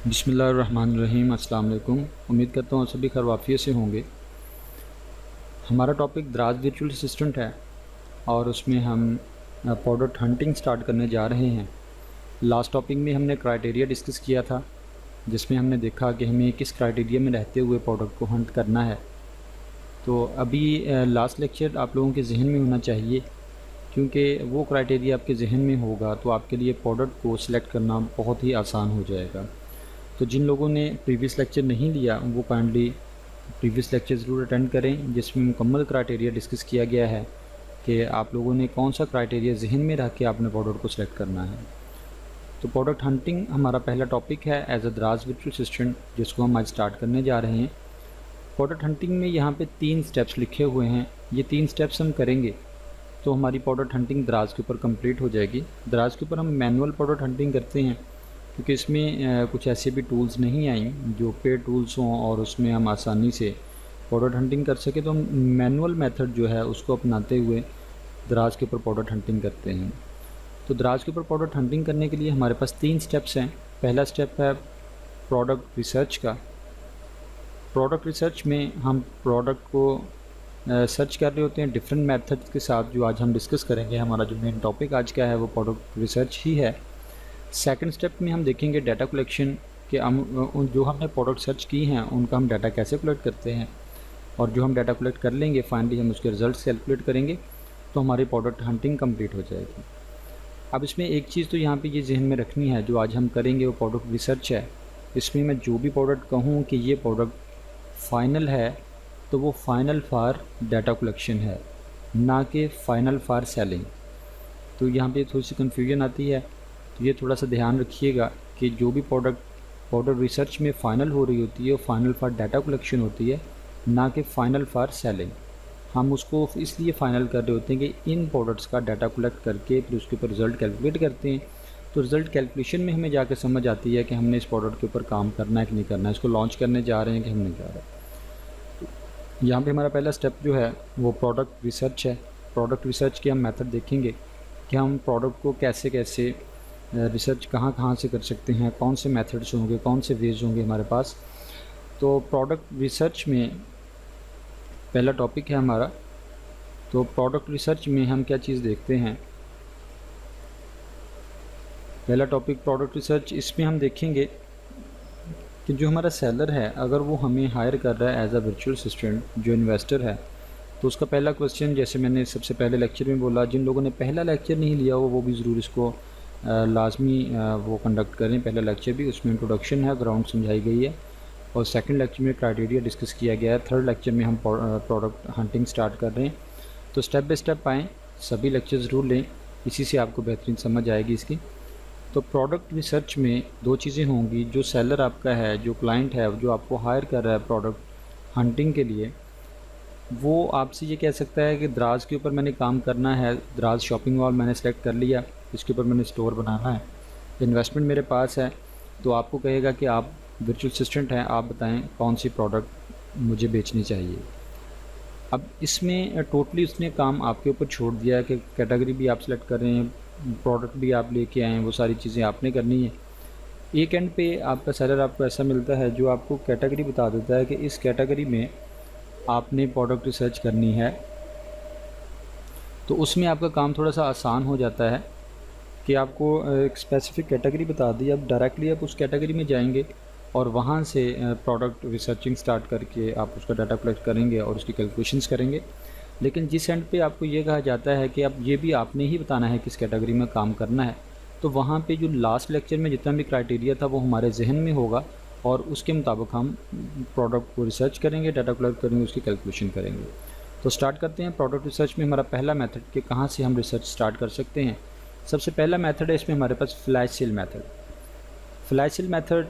बिस्मिल्लाहिर्रहमानिर्रहीम। अस्सलाम वालेकुम। उम्मीद करता हूँ सभी खैर से होंगे। हमारा टॉपिक दराज वर्चुअल असिस्टेंट है और उसमें हम प्रोडक्ट हंटिंग स्टार्ट करने जा रहे हैं। लास्ट टॉपिक में हमने क्राइटेरिया डिस्कस किया था, जिसमें हमने देखा कि हमें किस क्राइटेरिया में रहते हुए प्रोडक्ट को हंट करना है। तो अभी लास्ट लेक्चर आप लोगों के जहन में होना चाहिए, क्योंकि वो क्राइटेरिया आपके जहन में होगा तो आपके लिए प्रोडक्ट को सिलेक्ट करना बहुत ही आसान हो जाएगा। तो जिन लोगों ने प्रीवियस लेक्चर नहीं लिया वो काइंडली प्रीवियस लेक्चर ज़रूर अटेंड करें, जिसमें मुकम्मल क्राइटेरिया डिस्कस किया गया है कि आप लोगों ने कौन सा क्राइटेरिया जहन में रख के आपने प्रोडक्ट को सिलेक्ट करना है। तो प्रोडक्ट हंटिंग हमारा पहला टॉपिक है एज अ दराज वर्चुअल असिस्टेंट, जिसको हम आज स्टार्ट करने जा रहे हैं। प्रोडक्ट हंटिंग में यहाँ पे 3 स्टेप्स लिखे हुए हैं। ये 3 स्टेप्स हम करेंगे तो हमारी प्रोडक्ट हंटिंग दराज के ऊपर कंप्लीट हो जाएगी। दराज के ऊपर हम मैनुअल प्रोडक्ट हंटिंग करते हैं, क्योंकि इसमें कुछ ऐसे भी टूल्स नहीं आई जो पेड टूल्स हों और उसमें हम आसानी से प्रोडक्ट हंटिंग कर सके। तो हम मैनुअल मेथड जो है उसको अपनाते हुए दराज के ऊपर प्रोडक्ट हंटिंग करते हैं। तो दराज के ऊपर प्रोडक्ट हंटिंग करने के लिए हमारे पास 3 स्टेप्स हैं। पहला स्टेप है प्रोडक्ट रिसर्च का। प्रोडक्ट रिसर्च में हम प्रोडक्ट को सर्च कर रहे होते हैं डिफरेंट मेथड्स के साथ, जो आज हम डिस्कस करेंगे। हमारा जो मेन टॉपिक आज का है वो प्रोडक्ट रिसर्च ही है। सेकंड स्टेप में हम देखेंगे डाटा कलेक्शन कि हम जो हमने प्रोडक्ट सर्च की हैं उनका हम डाटा कैसे कलेक्ट करते हैं, और जो हम डाटा कलेक्ट कर लेंगे फाइनली हम उसके रिजल्ट कैलकुलेट करेंगे तो हमारी प्रोडक्ट हंटिंग कंप्लीट हो जाएगी। अब इसमें एक चीज़ तो यहाँ पे ये जहन में रखनी है, जो आज हम करेंगे वो प्रोडक्ट रिसर्च है। इसमें मैं जो भी प्रोडक्ट कहूँ कि ये प्रोडक्ट फ़ाइनल है तो वो फ़ाइनल फॉर डाटा कलेक्शन है, ना कि फ़ाइनल फॉर सेलिंग। तो यहाँ पे थोड़ी सी कन्फ्यूजन आती है, तो ये थोड़ा सा ध्यान रखिएगा कि जो भी प्रोडक्ट रिसर्च में फ़ाइनल हो रही होती है वो फ़ाइनल फॉर डाटा कलेक्शन होती है, ना कि फ़ाइनल फॉर सेलिंग। हम उसको इसलिए फ़ाइनल कर रहे होते हैं कि इन प्रोडक्ट्स का डाटा कलेक्ट करके फिर उसके ऊपर रिज़ल्ट कैलकुलेट करते हैं। तो रिज़ल्ट कैलकुलेशन में हमें जाकर समझ आती है कि हमने इस प्रोडक्ट के ऊपर काम करना है कि नहीं करना है, इसको लॉन्च करने जा रहे हैं कि हम नहीं जा रहे। यहाँ पे हमारा पहला स्टेप जो है वो प्रोडक्ट रिसर्च है। प्रोडक्ट रिसर्च के हम मेथड देखेंगे कि हम प्रोडक्ट को कैसे कैसे रिसर्च कहाँ से कर सकते हैं, कौन से मेथड्स होंगे, कौन से वेज होंगे हमारे पास। तो प्रोडक्ट रिसर्च में पहला टॉपिक है हमारा। तो प्रोडक्ट रिसर्च में हम क्या चीज़ देखते हैं, पहला टॉपिक प्रोडक्ट रिसर्च। इसमें हम देखेंगे कि जो हमारा सेलर है अगर वो हमें हायर कर रहा है एज अ वर्चुअल असिस्टेंट, जो इन्वेस्टर है, तो उसका पहला क्वेश्चन, जैसे मैंने सबसे पहले लेक्चर में बोला, जिन लोगों ने पहला लेक्चर नहीं लिया हो वो भी ज़रूर इसको लाजमी वो कंडक्ट करें। पहला लेक्चर भी उसमें इंट्रोडक्शन है, ग्राउंड समझाई गई है, और सेकंड लेक्चर में क्राइटेरिया डिस्कस किया गया है। थर्ड लेक्चर में हम प्रोडक्ट हंटिंग स्टार्ट कर रहे हैं। तो स्टेप बाय स्टेप आएँ, सभी लेक्चर ज़रूर लें, इसी से आपको बेहतरीन समझ आएगी इसकी। तो प्रोडक्ट रिसर्च में 2 चीज़ें होंगी। जो सेलर आपका है, जो क्लाइंट है, जो आपको हायर कर रहा है प्रोडक्ट हंटिंग के लिए, वो आपसे ये कह सकता है कि दराज के ऊपर मैंने काम करना है, दराज शॉपिंग मॉल मैंने सेलेक्ट कर लिया, इसके ऊपर मैंने स्टोर बनाना है, इन्वेस्टमेंट मेरे पास है। तो आपको कहेगा कि आप वर्चुअल असिस्टेंट हैं, आप बताएं कौन सी प्रोडक्ट मुझे बेचनी चाहिए। अब इसमें टोटली उसने काम आपके ऊपर छोड़ दिया है कि कैटेगरी भी आप सेलेक्ट कर रहे हैं, प्रोडक्ट भी आप लेके आए हैं, वो सारी चीज़ें आपने करनी है। एक एंड पे आपका सेलर आपको ऐसा मिलता है जो आपको कैटेगरी बता देता है कि इस कैटेगरी में आपने प्रोडक्ट रिसर्च करनी है। तो उसमें आपका काम थोड़ा सा आसान हो जाता है कि आपको एक स्पेसिफिक कैटेगरी बता दी, अब डायरेक्टली आप उस कैटेगरी में जाएंगे और वहाँ से प्रोडक्ट रिसर्चिंग स्टार्ट करके आप उसका डाटा कलेक्ट करेंगे और उसकी कैलकुलेशंस करेंगे। लेकिन जिस एंड पे आपको ये कहा जाता है कि अब ये भी आपने ही बताना है किस कैटेगरी में काम करना है, तो वहाँ पे जो लास्ट लेक्चर में जितना भी क्राइटेरिया था वो हमारे जहन में होगा और उसके मुताबिक हम प्रोडक्ट को रिसर्च करेंगे, डाटा कलेक्ट करेंगे, उसकी कैलकुलेशन करेंगे। तो स्टार्ट करते हैं। प्रोडक्ट रिसर्च में हमारा पहला मेथड कि कहाँ से हम रिसर्च स्टार्ट कर सकते हैं। सबसे पहला मेथड है इसमें हमारे पास flash sale method. Flash sale method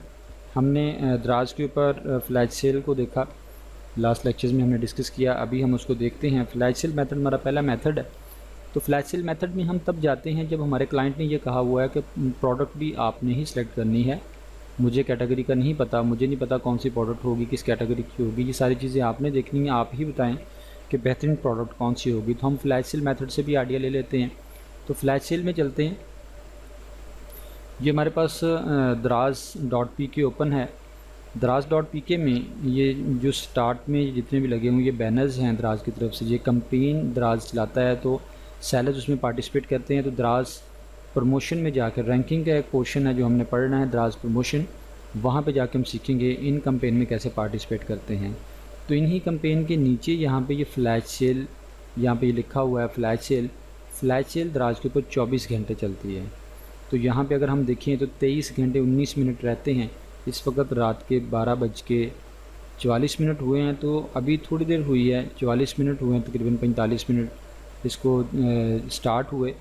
हमने दराज के ऊपर फ्लैश सेल को देखा, लास्ट लेक्चर्स में हमने डिस्कस किया, अभी हम उसको देखते हैं। फ्लैश सेल मेथड हमारा पहला मेथड है। तो फ्लैश सेल मेथड में हम तब जाते हैं जब हमारे क्लाइंट ने ये कहा हुआ है कि प्रोडक्ट भी आपने ही सिलेक्ट करनी है, मुझे कैटेगरी का नहीं पता, मुझे नहीं पता कौन सी प्रोडक्ट होगी, किस कैटेगरी की होगी, ये सारी चीज़ें आपने देखनी है, आप ही बताएं कि बेहतरीन प्रोडक्ट कौन सी होगी। तो हम फ्लैश सेल मेथड से भी आइडिया ले लेते हैं। तो फ्लैश सेल में चलते हैं। ये हमारे पास दराज डॉट पी के ओपन है। दराज डॉट पी के में ये जो स्टार्ट में जितने भी लगे हुए ये बैनर्स हैं दराज की तरफ से, ये कंपेन दराज चलाता है तो सेलर्स उसमें पार्टिसिपेट करते हैं। तो दराज प्रमोशन में जाकर रैंकिंग का एक पोर्शन है जो हमने पढ़ना है, दराज प्रमोशन, वहाँ पे जाके हम सीखेंगे इन कंपेन में कैसे पार्टिसिपेट करते हैं। तो इन्हीं कंपेन के नीचे यहाँ पे ये फ्लैश सेल, यहाँ पे ये लिखा हुआ है फ्लैश सेल। फ्लैश सेल दराज के ऊपर 24 घंटे चलती है। तो यहाँ पे अगर हम देखें तो 23 घंटे 19 मिनट रहते हैं। इस वक्त रात के 12:44 हुए हैं, तो अभी थोड़ी देर हुई है, 44 मिनट हुए हैं, तकरीबन 45 मिनट इसको स्टार्ट हुए।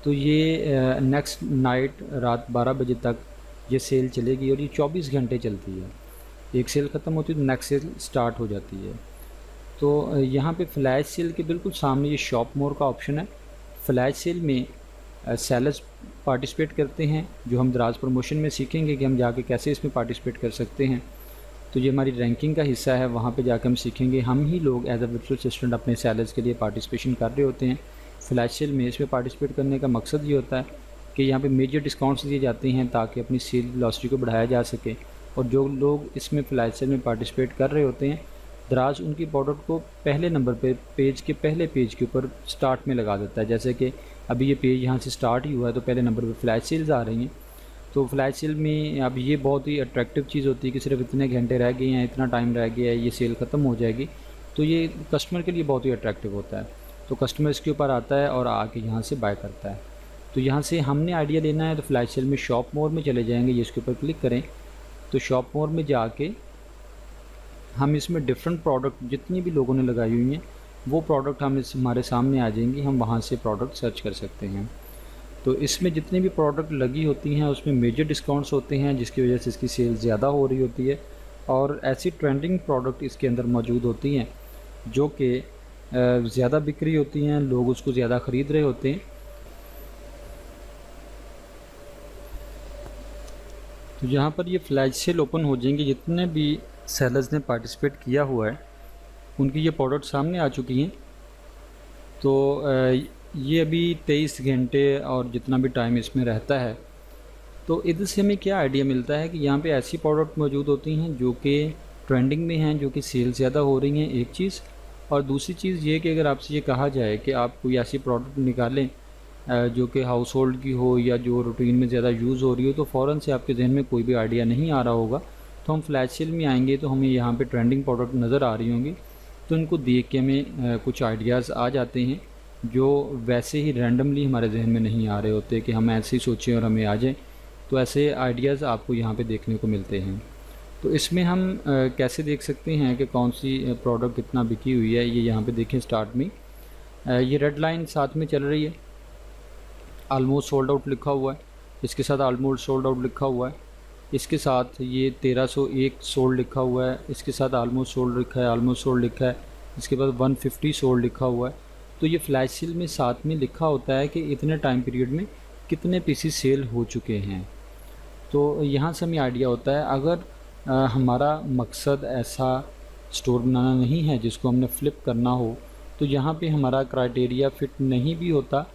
तो ये नेक्स्ट नाइट रात 12 बजे तक ये सेल चलेगी और ये 24 घंटे चलती है। एक सेल ख़त्म होती है तो नेक्स्ट सेल स्टार्ट हो जाती है। तो यहाँ पे फ्लैश सेल के बिल्कुल सामने ये शॉप मोर का ऑप्शन है। फ्लैश सेल में सेलर्स पार्टिसिपेट करते हैं, जो हम दराज प्रमोशन में सीखेंगे कि हम जाके कैसे इसमें पार्टिसिपेट कर सकते हैं। तो ये हमारी रैंकिंग का हिस्सा है, वहाँ पे जाकर हम सीखेंगे। हम ही लोग एज अ वर्चुअल असिस्टेंट अपने सेलर्स के लिए पार्टिसिपेशन कर रहे होते हैं फ्लैश सेल में। इसमें पार्टिसिपेट करने का मकसद ये होता है कि यहाँ पे मेजर डिस्काउंट्स दिए जाते हैं ताकि अपनी सेल वेलोसिटी को बढ़ाया जा सके। और जो लोग इसमें फ्लैश सेल में पार्टिसिपेट कर रहे होते हैं, दराज उनकी प्रोडक्ट को पहले नंबर पे पेज के पहले पेज के ऊपर स्टार्ट में लगा देता है। जैसे कि अभी ये पेज यहाँ से स्टार्ट ही हुआ है तो पहले नंबर पे फ्लैश सेल्स आ रही हैं। तो फ्लैश सेल में अब ये बहुत ही अट्रैक्टिव चीज़ होती है कि सिर्फ इतने घंटे रह गए हैं, इतना टाइम रह गया है, ये सेल ख़त्म हो जाएगी। तो ये कस्टमर के लिए बहुत ही अट्रैक्टिव होता है। तो कस्टमर इसके ऊपर आता है और आके यहाँ से बाय करता है। तो यहाँ से हमने आइडिया लेना है तो फ्लैश सेल में शॉप मोर में चले जाएंगे, ये इसके ऊपर क्लिक करें तो शॉप मोर में जाके हम इसमें डिफरेंट प्रोडक्ट जितनी भी लोगों ने लगाई हुई हैं वो प्रोडक्ट हम हमारे सामने आ जाएंगी, हम वहाँ से प्रोडक्ट सर्च कर सकते हैं। तो इसमें जितनी भी प्रोडक्ट लगी होती हैं उसमें मेजर डिस्काउंट्स होते हैं जिसकी वजह से इसकी सेल ज़्यादा हो रही होती है। और ऐसी ट्रेंडिंग प्रोडक्ट इसके अंदर मौजूद होती हैं जो कि ज़्यादा बिक रही होती हैं, लोग उसको ज़्यादा ख़रीद रहे होते हैं। तो यहाँ पर ये फ्लैश सेल ओपन हो जाएंगे, जितने भी सेलर्स ने पार्टिसिपेट किया हुआ है उनकी ये प्रोडक्ट सामने आ चुकी हैं। तो ये अभी 23 घंटे और जितना भी टाइम इसमें रहता है। तो इधर से हमें क्या आइडिया मिलता है कि यहाँ पे ऐसी प्रोडक्ट मौजूद होती हैं जो कि ट्रेंडिंग में हैं, जो कि सेल ज़्यादा हो रही हैं, एक चीज़। और दूसरी चीज़ ये कि अगर आपसे ये कहा जाए कि आप कोई ऐसी प्रोडक्ट निकालें जो कि हाउस होल्ड की हो या जो रूटीन में ज़्यादा यूज़ हो रही हो, तो फ़ौरन से आपके जहन में कोई भी आइडिया नहीं आ रहा होगा। तो हम फ्लैश सेल में आएंगे तो हमें यहाँ पे ट्रेंडिंग प्रोडक्ट नज़र आ रही होंगी, तो इनको देख के हमें कुछ आइडियाज़ आ जाते हैं जो वैसे ही रैंडमली हमारे जहन में नहीं आ रहे होते कि हम ऐसे ही सोचें और हमें आ जाए। तो ऐसे आइडियाज़ आपको यहाँ पे देखने को मिलते हैं। तो इसमें हम कैसे देख सकते हैं कि कौन सी प्रोडक्ट कितना बिकी हुई है, ये यहाँ पे देखें स्टार्ट में ये रेड लाइन साथ में चल रही है, ऑलमोस्ट सोल्ड आउट लिखा हुआ है, इसके साथ ऑलमोस्ट सोल्ड आउट लिखा हुआ है, इसके साथ ये 1301 सोल्ड लिखा हुआ है, इसके साथ ऑलमोस्ट सोल्ड लिखा है, ऑलमोस्ट सोल्ड लिखा है, इसके बाद 150 सोल्ड लिखा हुआ है। तो ये फ्लैश सेल में साथ में लिखा होता है कि इतने टाइम पीरियड में कितने पीसीस सेल हो चुके हैं। तो यहाँ से हमें आइडिया होता है अगर हमारा मकसद ऐसा स्टोर बनाना नहीं है जिसको हमने फ़्लिप करना हो, तो यहाँ पे हमारा क्राइटेरिया फिट नहीं भी होता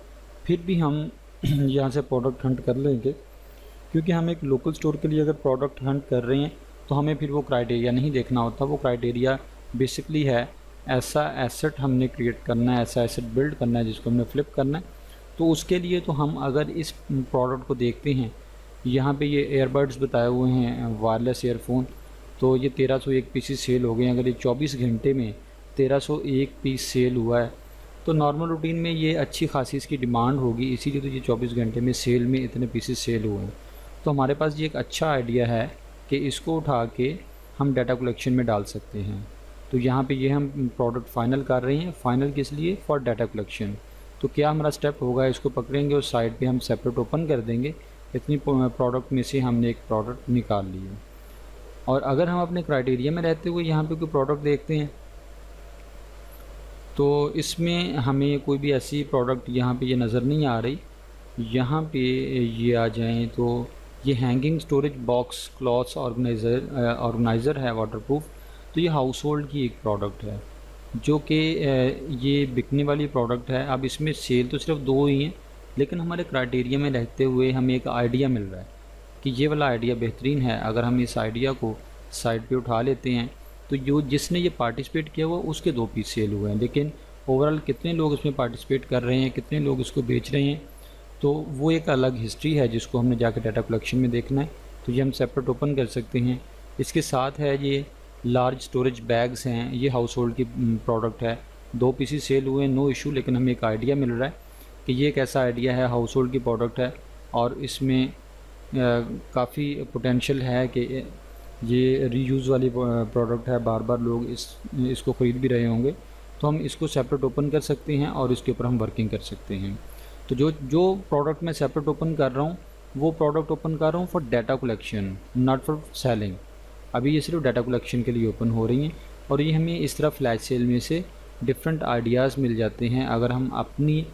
फिर भी हम यहाँ से प्रोडक्ट हंट कर लेंगे, क्योंकि हम एक लोकल स्टोर के लिए अगर प्रोडक्ट हंट कर रहे हैं तो हमें फिर वो क्राइटेरिया नहीं देखना होता। वो क्राइटेरिया बेसिकली है ऐसा एसेट हमने क्रिएट करना है, ऐसा एसेट बिल्ड करना है जिसको हमने फ़्लिप करना है। तो उसके लिए तो हम अगर इस प्रोडक्ट को देखते हैं, यहाँ पे ये एयरबड्स बताए हुए हैं वायरलेस ईयरफोन, तो ये 1301 पीस सेल हो गए। अगर ये 24 घंटे में 1301 पीस सेल हुआ है तो नॉर्मल रूटीन में ये अच्छी खासी इसकी डिमांड होगी, इसीलिए तो ये 24 घंटे में सेल में इतने पीसेस सेल हुए हैं। तो हमारे पास ये एक अच्छा आइडिया है कि इसको उठा के हम डाटा कलेक्शन में डाल सकते हैं। तो यहाँ पे ये हम प्रोडक्ट फ़ाइनल कर रहे हैं। फ़ाइनल किस लिए? For data collection. तो क्या हमारा स्टेप होगा, इसको पकड़ेंगे और साइड पे हम सेपरेट ओपन कर देंगे। इतनी प्रोडक्ट में से हमने एक प्रोडक्ट निकाल लिया। और अगर हम अपने क्राइटेरिया में रहते हुए यहाँ पे कोई प्रोडक्ट देखते हैं तो इसमें हमें कोई भी ऐसी प्रोडक्ट यहाँ पे ये नज़र नहीं आ रही। यहाँ पे ये आ जाएं तो ये hanging storage box clothes organiser है वाटरप्रूफ। तो ये हाउस होल्ड की एक प्रोडक्ट है जो कि ये बिकने वाली प्रोडक्ट है। अब इसमें सेल तो सिर्फ 2 ही हैं, लेकिन हमारे क्राइटेरिया में रहते हुए हमें एक आइडिया मिल रहा है कि ये वाला आइडिया बेहतरीन है। अगर हम इस आइडिया को साइड पे उठा लेते हैं तो जो जिसने ये पार्टिसिपेट किया हुआ उसके 2 पीस सेल हुए हैं, लेकिन ओवरऑल कितने लोग इसमें पार्टिसिपेट कर रहे हैं, कितने लोग इसको बेच रहे हैं, तो वो एक अलग हिस्ट्री है जिसको हमने जाकर डाटा कलेक्शन में देखना है। तो ये हम सेपरेट ओपन कर सकते हैं। इसके साथ है ये लार्ज स्टोरेज बैग्स हैं, ये हाउस होल्ड की प्रोडक्ट है। 2 पीसेस सेल हुए हैं, नो इशू, लेकिन हमें एक आइडिया मिल रहा है कि ये एक ऐसा आइडिया है, हाउस होल्ड की प्रोडक्ट है और इसमें काफ़ी पोटेंशियल है कि ये रीयूज़ वाली प्रोडक्ट है, बार बार लोग इसको ख़रीद भी रहे होंगे। तो हम इसको सेपरेट ओपन कर सकते हैं और इसके ऊपर हम वर्किंग कर सकते हैं। तो जो जो प्रोडक्ट मैं सेपरेट ओपन कर रहा हूँ वो प्रोडक्ट ओपन कर रहा हूँ for data collection, not for selling. अभी ये सिर्फ डाटा कलेक्शन के लिए ओपन हो रही हैं और ये हमें इस तरह फ्लैश सेल में से डिफरेंट आइडियाज़ मिल जाते हैं। अगर हम अपनी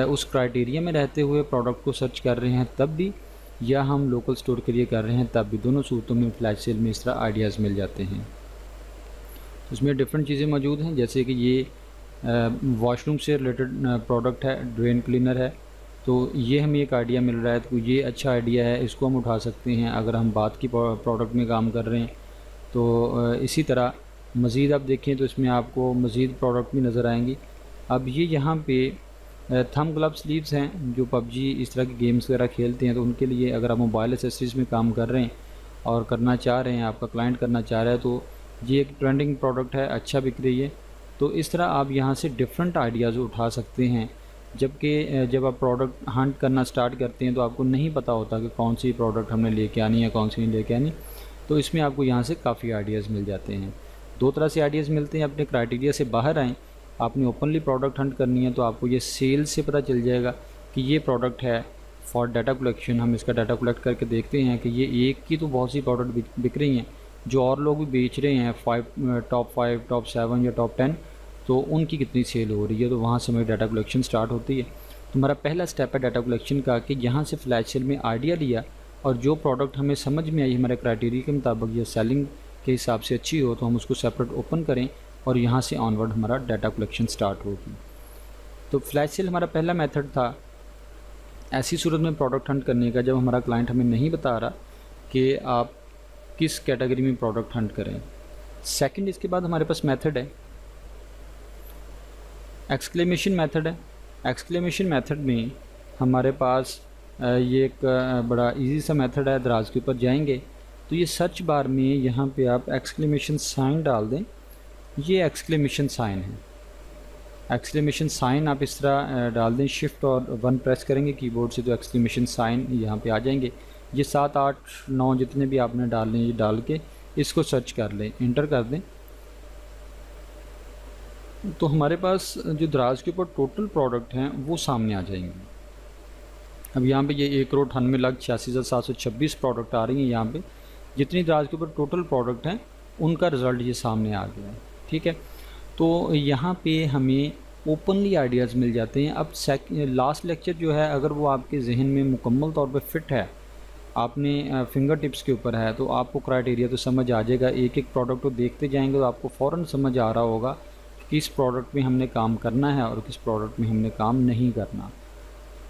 उस क्राइटेरिया में रहते हुए प्रोडक्ट को सर्च कर रहे हैं तब भी, या हम लोकल स्टोर के लिए कर रहे हैं तब भी, दोनों सूरतों में फ्लैश सेल में इस तरह आइडियाज़ मिल जाते हैं। उसमें डिफरेंट चीज़ें मौजूद हैं, जैसे कि ये वॉशरूम से रिलेटेड प्रोडक्ट है, ड्रेन क्लीनर है, तो ये हमें एक आइडिया मिल रहा है। तो ये अच्छा आइडिया है, इसको हम उठा सकते हैं अगर हम बात की प्रोडक्ट में काम कर रहे हैं। तो इसी तरह मज़ीद आप देखें तो इसमें आपको मज़ीद प्रोडक्ट भी नज़र आएंगी। अब ये यहाँ पे थंब ग्लव स्लीव्स हैं, जो पबजी इस तरह के गेम्स वगैरह खेलते हैं तो उनके लिए अगर आप मोबाइल एसेसरीज़ में काम कर रहे हैं और करना चाह रहे हैं, आपका क्लाइंट करना चाह रहा है, तो ये एक ट्रेंडिंग प्रोडक्ट है, अच्छा बिक रही है। तो इस तरह आप यहाँ से डिफरेंट आइडियाज़ उठा सकते हैं। जबकि जब आप प्रोडक्ट हंट करना स्टार्ट करते हैं तो आपको नहीं पता होता कि कौन सी प्रोडक्ट हमने लेके आनी है, कौन सी नहीं लेके आनी। तो इसमें आपको यहाँ से काफ़ी आइडियाज़ मिल जाते हैं। 2 तरह से आइडियाज़ मिलते हैं। अपने क्राइटेरिया से बाहर आएँ, आपने ओपनली प्रोडक्ट हंट करनी है तो आपको ये सेल्स से पता चल जाएगा कि ये प्रोडक्ट है फॉर डाटा कलेक्शन। हम इसका डाटा कलेक्ट करके देखते हैं कि ये एक की तो बहुत सी प्रोडक्ट बिक रही हैं जो और लोग भी बेच रहे हैं, टॉप 5, टॉप 7 या टॉप 10, तो उनकी कितनी सेल हो रही है। तो वहाँ से हमारी डाटा कलेक्शन स्टार्ट होती है। तो हमारा पहला स्टेप है डाटा कलेक्शन का कि यहाँ से फ्लैश सेल में आइडिया लिया और जो प्रोडक्ट हमें समझ में आई हमारे क्राइटेरिया के मुताबिक या सेलिंग के हिसाब से अच्छी हो तो हम उसको सेपरेट ओपन करें और यहाँ से ऑनवर्ड हमारा डाटा कलेक्शन स्टार्ट होगी। तो फ्लैश सेल हमारा पहला मेथड था ऐसी सूरत में प्रोडक्ट हंट करने का जब हमारा क्लाइंट हमें नहीं बता रहा कि आप किस कैटेगरी में प्रोडक्ट हंट करें। सेकंड, इसके बाद हमारे पास मेथड है एक्सक्लेमेशन मेथड है। एक्सक्लेमेशन मेथड में हमारे पास ये एक बड़ा इजी सा मेथड है। दराज के ऊपर जाएंगे तो ये सर्च बार में यहाँ पे आप एक्सक्लेमेशन साइन डाल दें, ये एक्सक्लेमेशन साइन है। एक्सक्लेमेशन साइन आप इस तरह डाल दें, शिफ्ट और 1 प्रेस करेंगे कीबोर्ड से तो एक्सक्लेमेशन साइन यहाँ पे आ जाएंगे। ये 7, 8, 9 जितने भी आपने डालने ये डाल के इसको सर्च कर लें, इंटर कर दें, तो हमारे पास जो दराज के ऊपर टोटल प्रोडक्ट हैं वो सामने आ जाएंगे। अब यहाँ पे ये 1,98,86,726 प्रोडक्ट आ रही हैं। यहाँ पे जितनी दराज के ऊपर टोटल प्रोडक्ट हैं उनका रिज़ल्ट ये सामने आ गया है। ठीक है, तो यहाँ पे हमें ओपनली आइडियाज़ मिल जाते हैं। अब लास्ट लेक्चर जो है अगर वो आपके जहन में मुकम्मल तौर पे फिट है, आपने फिंगर टिप्स के ऊपर है, तो आपको क्राइटेरिया तो समझ आ जाएगा। एक एक प्रोडक्ट को देखते जाएंगे तो आपको फ़ौरन समझ आ रहा होगा कि किस प्रोडक्ट में हमने काम करना है और किस प्रोडक्ट में हमने काम नहीं करना।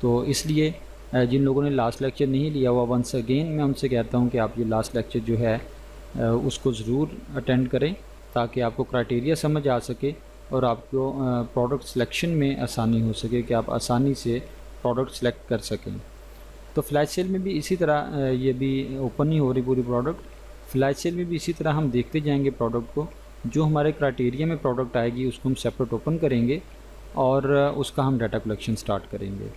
तो इसलिए जिन लोगों ने लास्ट लेक्चर नहीं लिया हुआ, वंस अगेन मैं उनसे कहता हूँ कि आप ये लास्ट लेक्चर जो है उसको ज़रूर अटेंड करें ताकि आपको क्राइटेरिया समझ आ सके और आपको प्रोडक्ट सिलेक्शन में आसानी हो सके कि आप आसानी से प्रोडक्ट सेलेक्ट कर सकें। तो फ्लैश सेल में भी इसी तरह ये भी ओपन ही हो रही पूरी प्रोडक्ट। फ्लैश सेल में भी इसी तरह हम देखते जाएंगे प्रोडक्ट को, जो हमारे क्राइटेरिया में प्रोडक्ट आएगी उसको हम सेपरेट ओपन करेंगे और उसका हम डाटा कलेक्शन स्टार्ट करेंगे।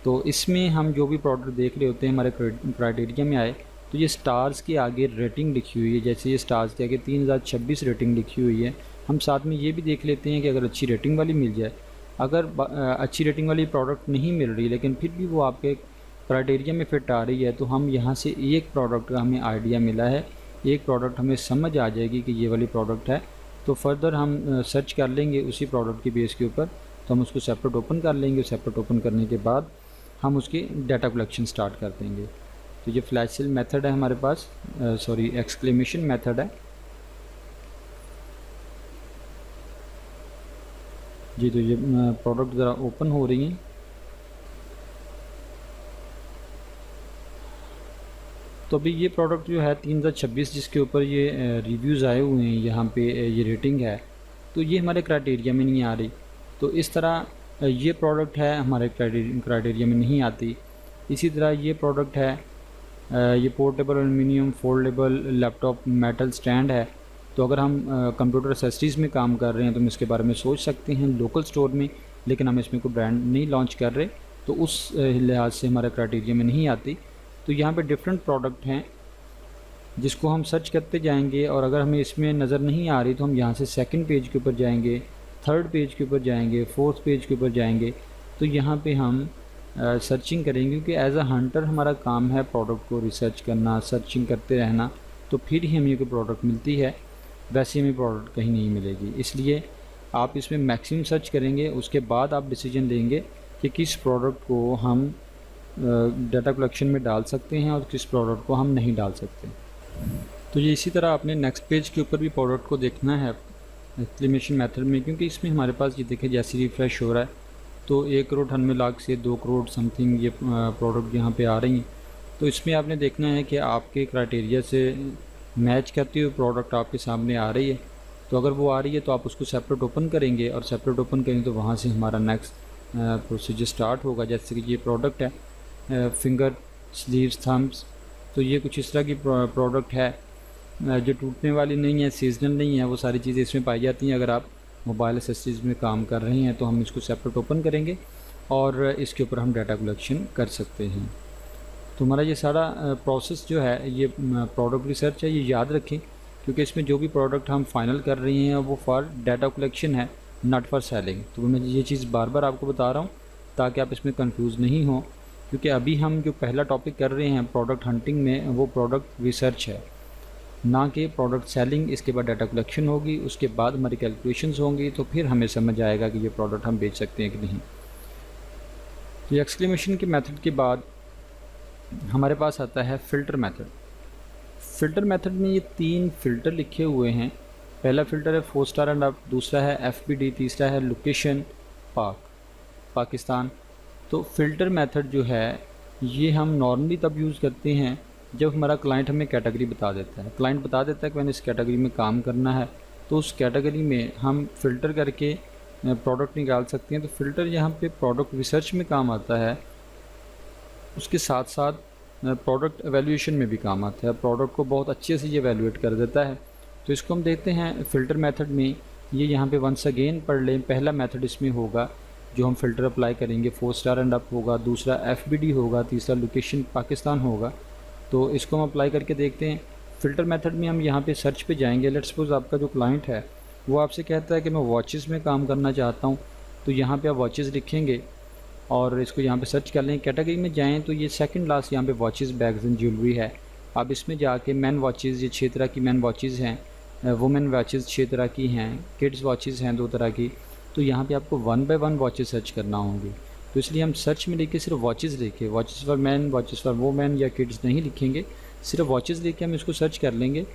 तो इसमें हम जो भी प्रोडक्ट देख रहे होते हैं हमारे क्राइटेरिया में आए तो ये स्टार्स के आगे रेटिंग लिखी हुई है, जैसे ये स्टार्स के आगे 3026 रेटिंग लिखी हुई है। हम साथ में ये भी देख लेते हैं कि अगर अच्छी रेटिंग वाली मिल जाए, अगर अच्छी रेटिंग वाली प्रोडक्ट नहीं मिल रही लेकिन फिर भी वो आपके क्राइटेरिया में फिट आ रही है, तो हम यहाँ से एक प्रोडक्ट का हमें आइडिया मिला है, एक प्रोडक्ट हमें समझ आ जाएगी कि ये वाली प्रोडक्ट है, तो फर्दर हम सर्च कर लेंगे उसी प्रोडक्ट की बेस के ऊपर, तो हम उसको सेपरेट ओपन कर लेंगे। सेपरेट ओपन करने के बाद हम उसकी डाटा कलेक्शन स्टार्ट कर देंगे। तो ये फ्लैश सेल मेथड है हमारे पास, सॉरी एक्सक्लेमेशन मेथड है जी। तो ये प्रोडक्ट ज़रा ओपन हो रही हैं। तो अभी ये प्रोडक्ट जो है 3026 जिसके ऊपर ये रिव्यूज़ आए हुए हैं, यहाँ पे ये रेटिंग है, तो ये हमारे क्राइटेरिया में नहीं आ रही। तो इस तरह ये प्रोडक्ट है हमारे क्राइटेरिया में नहीं आती। इसी तरह ये प्रोडक्ट है, ये portable aluminium foldable laptop metal stand है। तो अगर हम कंप्यूटर एक्सेसरीज़ में काम कर रहे हैं तो हम इसके बारे में सोच सकते हैं लोकल स्टोर में, लेकिन हम इसमें कोई ब्रांड नहीं लॉन्च कर रहे, तो उस लिहाज से हमारे क्राइटेरिया में नहीं आती। तो यहाँ पे डिफरेंट प्रोडक्ट हैं जिसको हम सर्च करते जाएंगे, और अगर हमें इसमें नज़र नहीं आ रही तो हम यहाँ से सेकंड पेज के ऊपर जाएंगे, थर्ड पेज के ऊपर जाएंगे, फोर्थ पेज के ऊपर जाएंगे। तो यहाँ पे हम सर्चिंग करेंगे, क्योंकि एज अ हंटर हमारा काम है प्रोडक्ट को रिसर्च करना, सर्चिंग करते रहना, तो फिर ही हमें कोई प्रोडक्ट मिलती है, वैसे हमें प्रोडक्ट कहीं नहीं मिलेगी। इसलिए आप इसमें मैक्सिमम सर्च करेंगे, उसके बाद आप डिसीजन लेंगे कि किस प्रोडक्ट को हम डाटा कलेक्शन में डाल सकते हैं और किस प्रोडक्ट को हम नहीं डाल सकते। तो ये इसी तरह आपने नेक्स्ट पेज के ऊपर भी प्रोडक्ट को देखना है एक्सक्लेमेशन मेथड में, क्योंकि इसमें हमारे पास ये देखिए जैसे रिफ्रेश हो रहा है तो 1,98,00,000 से 2 करोड़ समथिंग ये प्रोडक्ट यहाँ पे आ रही हैं। तो इसमें आपने देखना है कि आपके क्राइटेरिया से मैच करती हुई प्रोडक्ट आपके सामने आ रही है। तो अगर वो आ रही है तो आप उसको सेपरेट ओपन करेंगे, और सेपरेट ओपन करेंगे तो वहाँ से हमारा नेक्स्ट प्रोसीजर स्टार्ट होगा। जैसे कि ये प्रोडक्ट है फिंगर स्लीव्स थम्स, तो ये कुछ इस तरह की प्रोडक्ट है जो टूटने वाली नहीं है, सीजनल नहीं है, वो सारी चीज़ें इसमें पाई जाती हैं। अगर आप मोबाइल एक्सेसरीज़ में काम कर रहे हैं तो हम इसको सेपरेट ओपन करेंगे और इसके ऊपर हम डाटा कलेक्शन कर सकते हैं। तो हमारा ये सारा प्रोसेस जो है ये प्रोडक्ट रिसर्च है, ये याद रखें, क्योंकि इसमें जो भी प्रोडक्ट हम फाइनल कर रहे हैं वो फॉर डाटा कलेक्शन है, नॉट फॉर सेलिंग। तो मैं ये चीज़ बार बार आपको बता रहा हूँ ताकि आप इसमें कंफ्यूज नहीं हो, क्योंकि अभी हम जो पहला टॉपिक कर रहे हैं प्रोडक्ट हंटिंग में, वो प्रोडक्ट रिसर्च है, ना कि प्रोडक्ट सेलिंग। इसके बाद डाटा कलेक्शन होगी, उसके बाद हमारी कैलकुलेशंस होंगी, तो फिर हमें समझ आएगा कि ये प्रोडक्ट हम बेच सकते हैं कि नहीं। तो एक्सक्लेमेशन के मेथड के बाद हमारे पास आता है फ़िल्टर मेथड। फ़िल्टर मेथड में ये 3 फ़िल्टर लिखे हुए हैं। पहला फ़िल्टर है 4 स्टार एंड अप, दूसरा है FBD, तीसरा है लोकेशन पाकिस्तान। तो फ़िल्टर मेथड जो है ये हम नॉर्मली तब यूज़ करते हैं जब हमारा क्लाइंट हमें कैटेगरी बता देता है। क्लाइंट बता देता है कि मैंने इस कैटेगरी में काम करना है, तो उस कैटेगरी में हम फ़िल्टर करके प्रोडक्ट निकाल सकते हैं। तो फ़िल्टर यहाँ पे प्रोडक्ट रिसर्च में काम आता है, उसके साथ साथ प्रोडक्ट एवेल्यूएशन में भी काम आता है। प्रोडक्ट को बहुत अच्छे से ये एवेल्यूएट कर देता है। तो इसको हम देखते हैं फ़िल्टर मेथड में। ये यहाँ पे वंस अगेन पढ़ लें। पहला मेथड इसमें होगा जो हम फ़िल्टर अप्लाई करेंगे 4 स्टार एंड अप होगा, दूसरा FBD होगा, तीसरा लोकेशन पाकिस्तान होगा। तो इसको हम अप्लाई करके देखते हैं। फ़िल्टर मेथड में हम यहाँ पे सर्च पे जाएंगे। लेट्स सपोज आपका जो क्लाइंट है वो आपसे कहता है कि मैं वॉचेस में काम करना चाहता हूँ, तो यहाँ पे आप वॉचेस लिखेंगे और इसको यहाँ पे सर्च कर लें। कैटेगरी में जाएं तो ये सेकंड लास्ट यहाँ पे वॉचेस बैग्स एंड ज्वेलरी है। आप इसमें जाके मैन वॉचेस, ये 6 तरह की मैन वॉचेस हैं, वुमेन वॉचेस 6 तरह की हैं, किड्स वॉचेस हैं 2 तरह की। तो यहाँ पे आपको 1 बाय 1 वॉचेस सर्च करना होंगी। तो इसलिए हम सर्च में लिखे सिर्फ वॉचेस लिखे, watches for man, watches for women या किड्स नहीं लिखेंगे, सिर्फ वॉचेस लेके हम इसको सर्च कर लेंगे।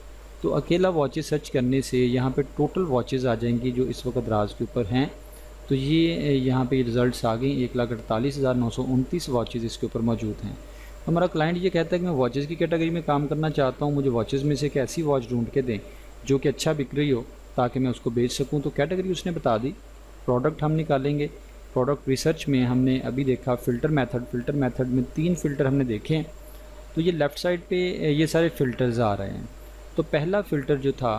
तो अकेला वॉचेस सर्च करने से यहाँ पे टोटल वॉचेस आ जाएंगी जो इस वक्त राज के ऊपर हैं। तो ये यहाँ पे रिज़ल्ट्स आ गई, 1,48,929 वॉचेस इसके ऊपर मौजूद हैं। हमारा क्लाइंट ये कहता है कि मैं वॉचेस की कैटेगरी में काम करना चाहता हूँ, मुझे वॉचेस में से एक ऐसी वॉच ढूंढ के दें जो कि अच्छा बिक रही हो ताकि मैं उसको बेच सकूँ। तो कैटेगरी उसने बता दी, प्रोडक्ट हम निकालेंगे। प्रोडक्ट रिसर्च में हमने अभी देखा फ़िल्टर मेथड में 3 फ़िल्टर हमने देखे हैं। तो ये लेफ़्ट साइड पे ये सारे फ़िल्टर्स आ रहे हैं। तो पहला फ़िल्टर जो था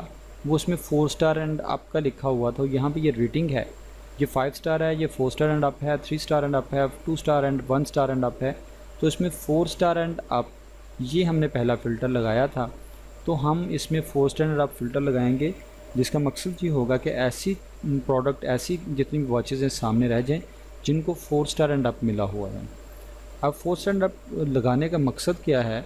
वो उसमें 4 स्टार एंड अप का लिखा हुआ था। यहाँ पे ये रेटिंग है, ये 5 स्टार है, ये 4 स्टार एंड अप है, 3 स्टार एंड अप है, 2 star and 1 star and up है। तो इसमें 4 स्टार एंड अप ये हमने पहला फ़िल्टर लगाया था। तो हम इसमें 4 स्टार एंड अप फ़िल्टर लगाएंगे, जिसका मकसद ये होगा कि ऐसी प्रोडक्ट, ऐसी जितनी भी वॉचेज़ हैं सामने रह जाएँ जिनको 4 स्टार एंड अप मिला हुआ है। अब 4 स्टार एंड अप लगाने का मकसद क्या है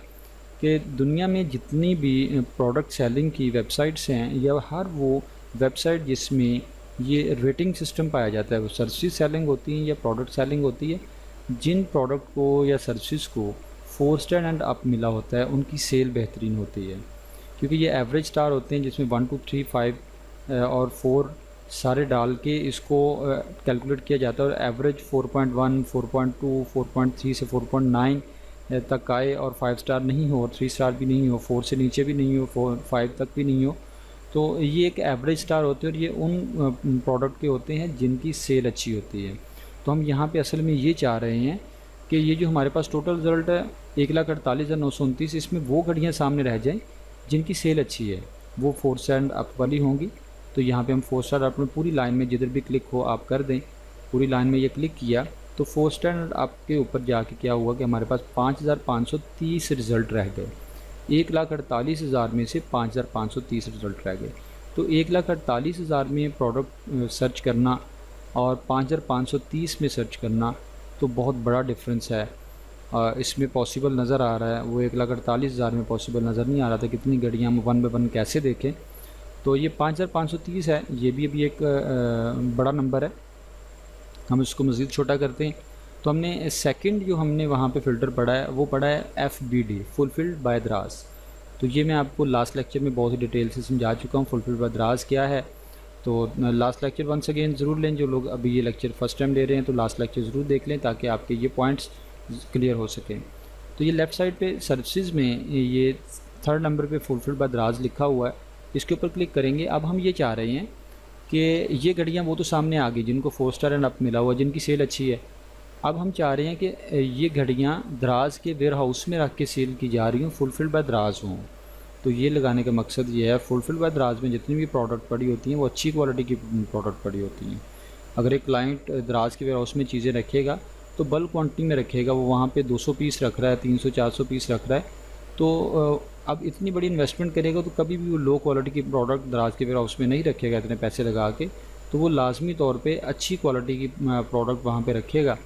कि दुनिया में जितनी भी प्रोडक्ट सेलिंग की वेबसाइट्स हैं या हर वो वेबसाइट जिसमें ये रेटिंग सिस्टम पाया जाता है, वो सर्विस सेलिंग होती है या प्रोडक्ट सेलिंग होती है, जिन प्रोडक्ट को या सर्विस को 4 स्टार एंड अप मिला होता है उनकी सेल बेहतरीन होती है, क्योंकि ये एवरेज स्टार होते हैं जिसमें 1 2 3 5 और 4 सारे डाल के इसको कैलकुलेट किया जाता है। और एवरेज 4.1, 4.2, 4.3 से 4.9 तक आए और 5 स्टार नहीं हो और 3 स्टार भी नहीं हो, 4 से नीचे भी नहीं हो, 5 तक भी नहीं हो, तो ये एक एवरेज स्टार होते हैं और ये उन प्रोडक्ट के होते हैं जिनकी सेल अच्छी होती है। तो हम यहाँ पे असल में ये चाह रहे हैं कि ये जो हमारे पास टोटल रिज़ल्ट है 1,48,929, इसमें वो घड़ियाँ सामने रह जाएं जिनकी सेल अच्छी है, वो 4 स्टार अप वाली होंगी। तो यहाँ पे हम 4 स्टार अपने पूरी लाइन में जिधर भी क्लिक हो आप कर दें, पूरी लाइन में ये क्लिक किया तो 4 स्टार अप के ऊपर जाके क्या हुआ कि हमारे पास 5,530 रिज़ल्ट रह गए। 1,48,000 में से 5,530 रिज़ल्ट रह गए। तो 1,48,000 में प्रोडक्ट सर्च करना और 5,530 में सर्च करना तो बहुत बड़ा डिफरेंस है। इसमें पॉसिबल नज़र आ रहा है, वो 1,48,000 में पॉसिबल नज़र नहीं आ रहा था। कितनी घड़ियाँ हम वन बाय वन कैसे देखें। तो ये 5,530 है, ये भी अभी एक बड़ा नंबर है। हम इसको मज़ीद छोटा करते हैं तो हमने सेकंड जो हमने वहाँ पे फ़िल्टर पढ़ा है वो पढ़ा है FBD, फुलफिल्ड बाय द्राज। तो ये मैं आपको लास्ट लेक्चर में बहुत ही डिटेल से समझा चुका हूँ फुलफिल्ड बाय द्राज क्या है। तो लास्ट लेक्चर वंस अगेन ज़रूर लें, जो लोग अभी ये लेक्चर फर्स्ट टाइम ले रहे हैं तो लास्ट लेक्चर ज़रूर देख लें ताकि आपके ये पॉइंट्स क्लियर हो सकें। तो ये लेफ़्ट साइड पे सर्विसेज में ये 3rd नंबर पे फुलफिल्ड बाय द्राज लिखा हुआ है, इसके ऊपर क्लिक करेंगे। अब हम ये चाह रहे हैं कि ये घड़ियाँ वो तो सामने आ गई जिनको 4 स्टार एंड अप मिला हुआ, जिनकी सेल अच्छी है। अब हम चाह रहे हैं कि ये घड़ियाँ द्राज के वेयर हाउस में रख के सेल की जा रही हूँ, फुलफिल्ड बाय द्राज हों। तो ये लगाने का मकसद ये है, फुलफिल्ड बाय द्राज में जितनी भी प्रोडक्ट पड़ी होती हैं वो अच्छी क्वालिटी की प्रोडक्ट पड़ी होती हैं। अगर एक क्लाइंट द्राज के वेयर हाउस में चीज़ें रखेगा तो बल्क क्वांटिटी में रखेगा, वो वहाँ पे 200 पीस रख रहा है, 300-400 पीस रख रहा है, तो अब इतनी बड़ी इन्वेस्टमेंट करेगा तो कभी भी वो लो क्वालिटी की प्रोडक्ट द्राज के वेयर हाउस में नहीं रखेगा इतने पैसे लगा के। तो वो लाजमी तौर पे अच्छी क्वालिटी की प्रोडक्ट वहाँ पे रखेगा।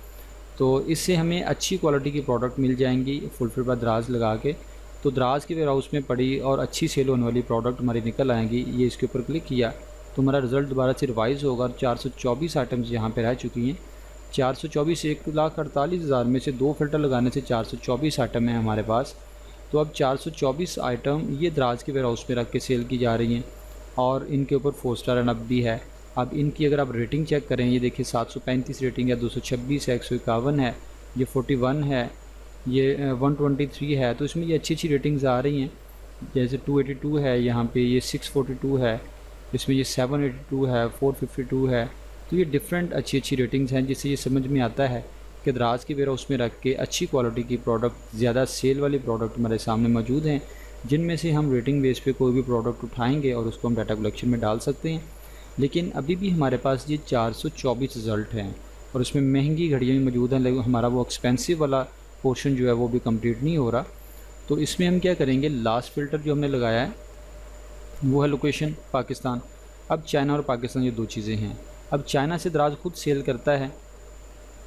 तो इससे हमें अच्छी क्वालिटी की प्रोडक्ट मिल जाएंगी फुलफिल्ड बाय द्राज लगा के। तो द्राज के वेयर हाउस में पड़ी और अच्छी सेल होने वाली प्रोडक्ट हमारी निकल आएंगी। ये इसके ऊपर क्लिक किया तो हमारा रिज़ल्ट दोबारा से रिवाइज़ होगा और 424 आइटम्स यहाँ पे रह चुकी हैं। 424 1,48,000 में से 2 फ़िल्टर लगाने से 424 आइटम है हमारे पास। तो अब 424 आइटम ये द्राज के वेयर हाउस में रख के सेल की जा रही हैं और इनके ऊपर 4 स्टार एंड अप भी है। अब इनकी अगर आप रेटिंग चेक करें, ये देखिए 735 रेटिंग है, 226 है, 151 है, ये 41 है, ये 123 है। तो इसमें ये अच्छी रेटिंग्स आ रही हैं। जैसे 282 है, यहाँ पे ये 642 है, इसमें ये 782 है, 452 है। तो ये डिफरेंट अच्छी रेटिंग्स हैं जिससे ये समझ में आता है कि द्राज के वेयर हाउस में रख के अच्छी क्वालिटी की प्रोडक्ट, ज़्यादा सेल वाली प्रोडक्ट हमारे सामने मौजूद हैं, जिनमें से हम रेटिंग बेस पे कोई भी प्रोडक्ट उठाएंगे और उसको हम डाटा कलेक्शन में डाल सकते हैं। लेकिन अभी भी हमारे पास ये 424 रिज़ल्ट हैं और उसमें महंगी घड़ियाँ भी मौजूद हैं, लेकिन हमारा वो एक्सपेंसिव वाला पोर्शन जो है वो भी कंप्लीट नहीं हो रहा। तो इसमें हम क्या करेंगे, लास्ट फ़िल्टर जो हमने लगाया है वो है लोकेशन पाकिस्तान। अब चाइना और पाकिस्तान ये 2 चीज़ें हैं। अब चाइना से द्राज खुद सेल करता है,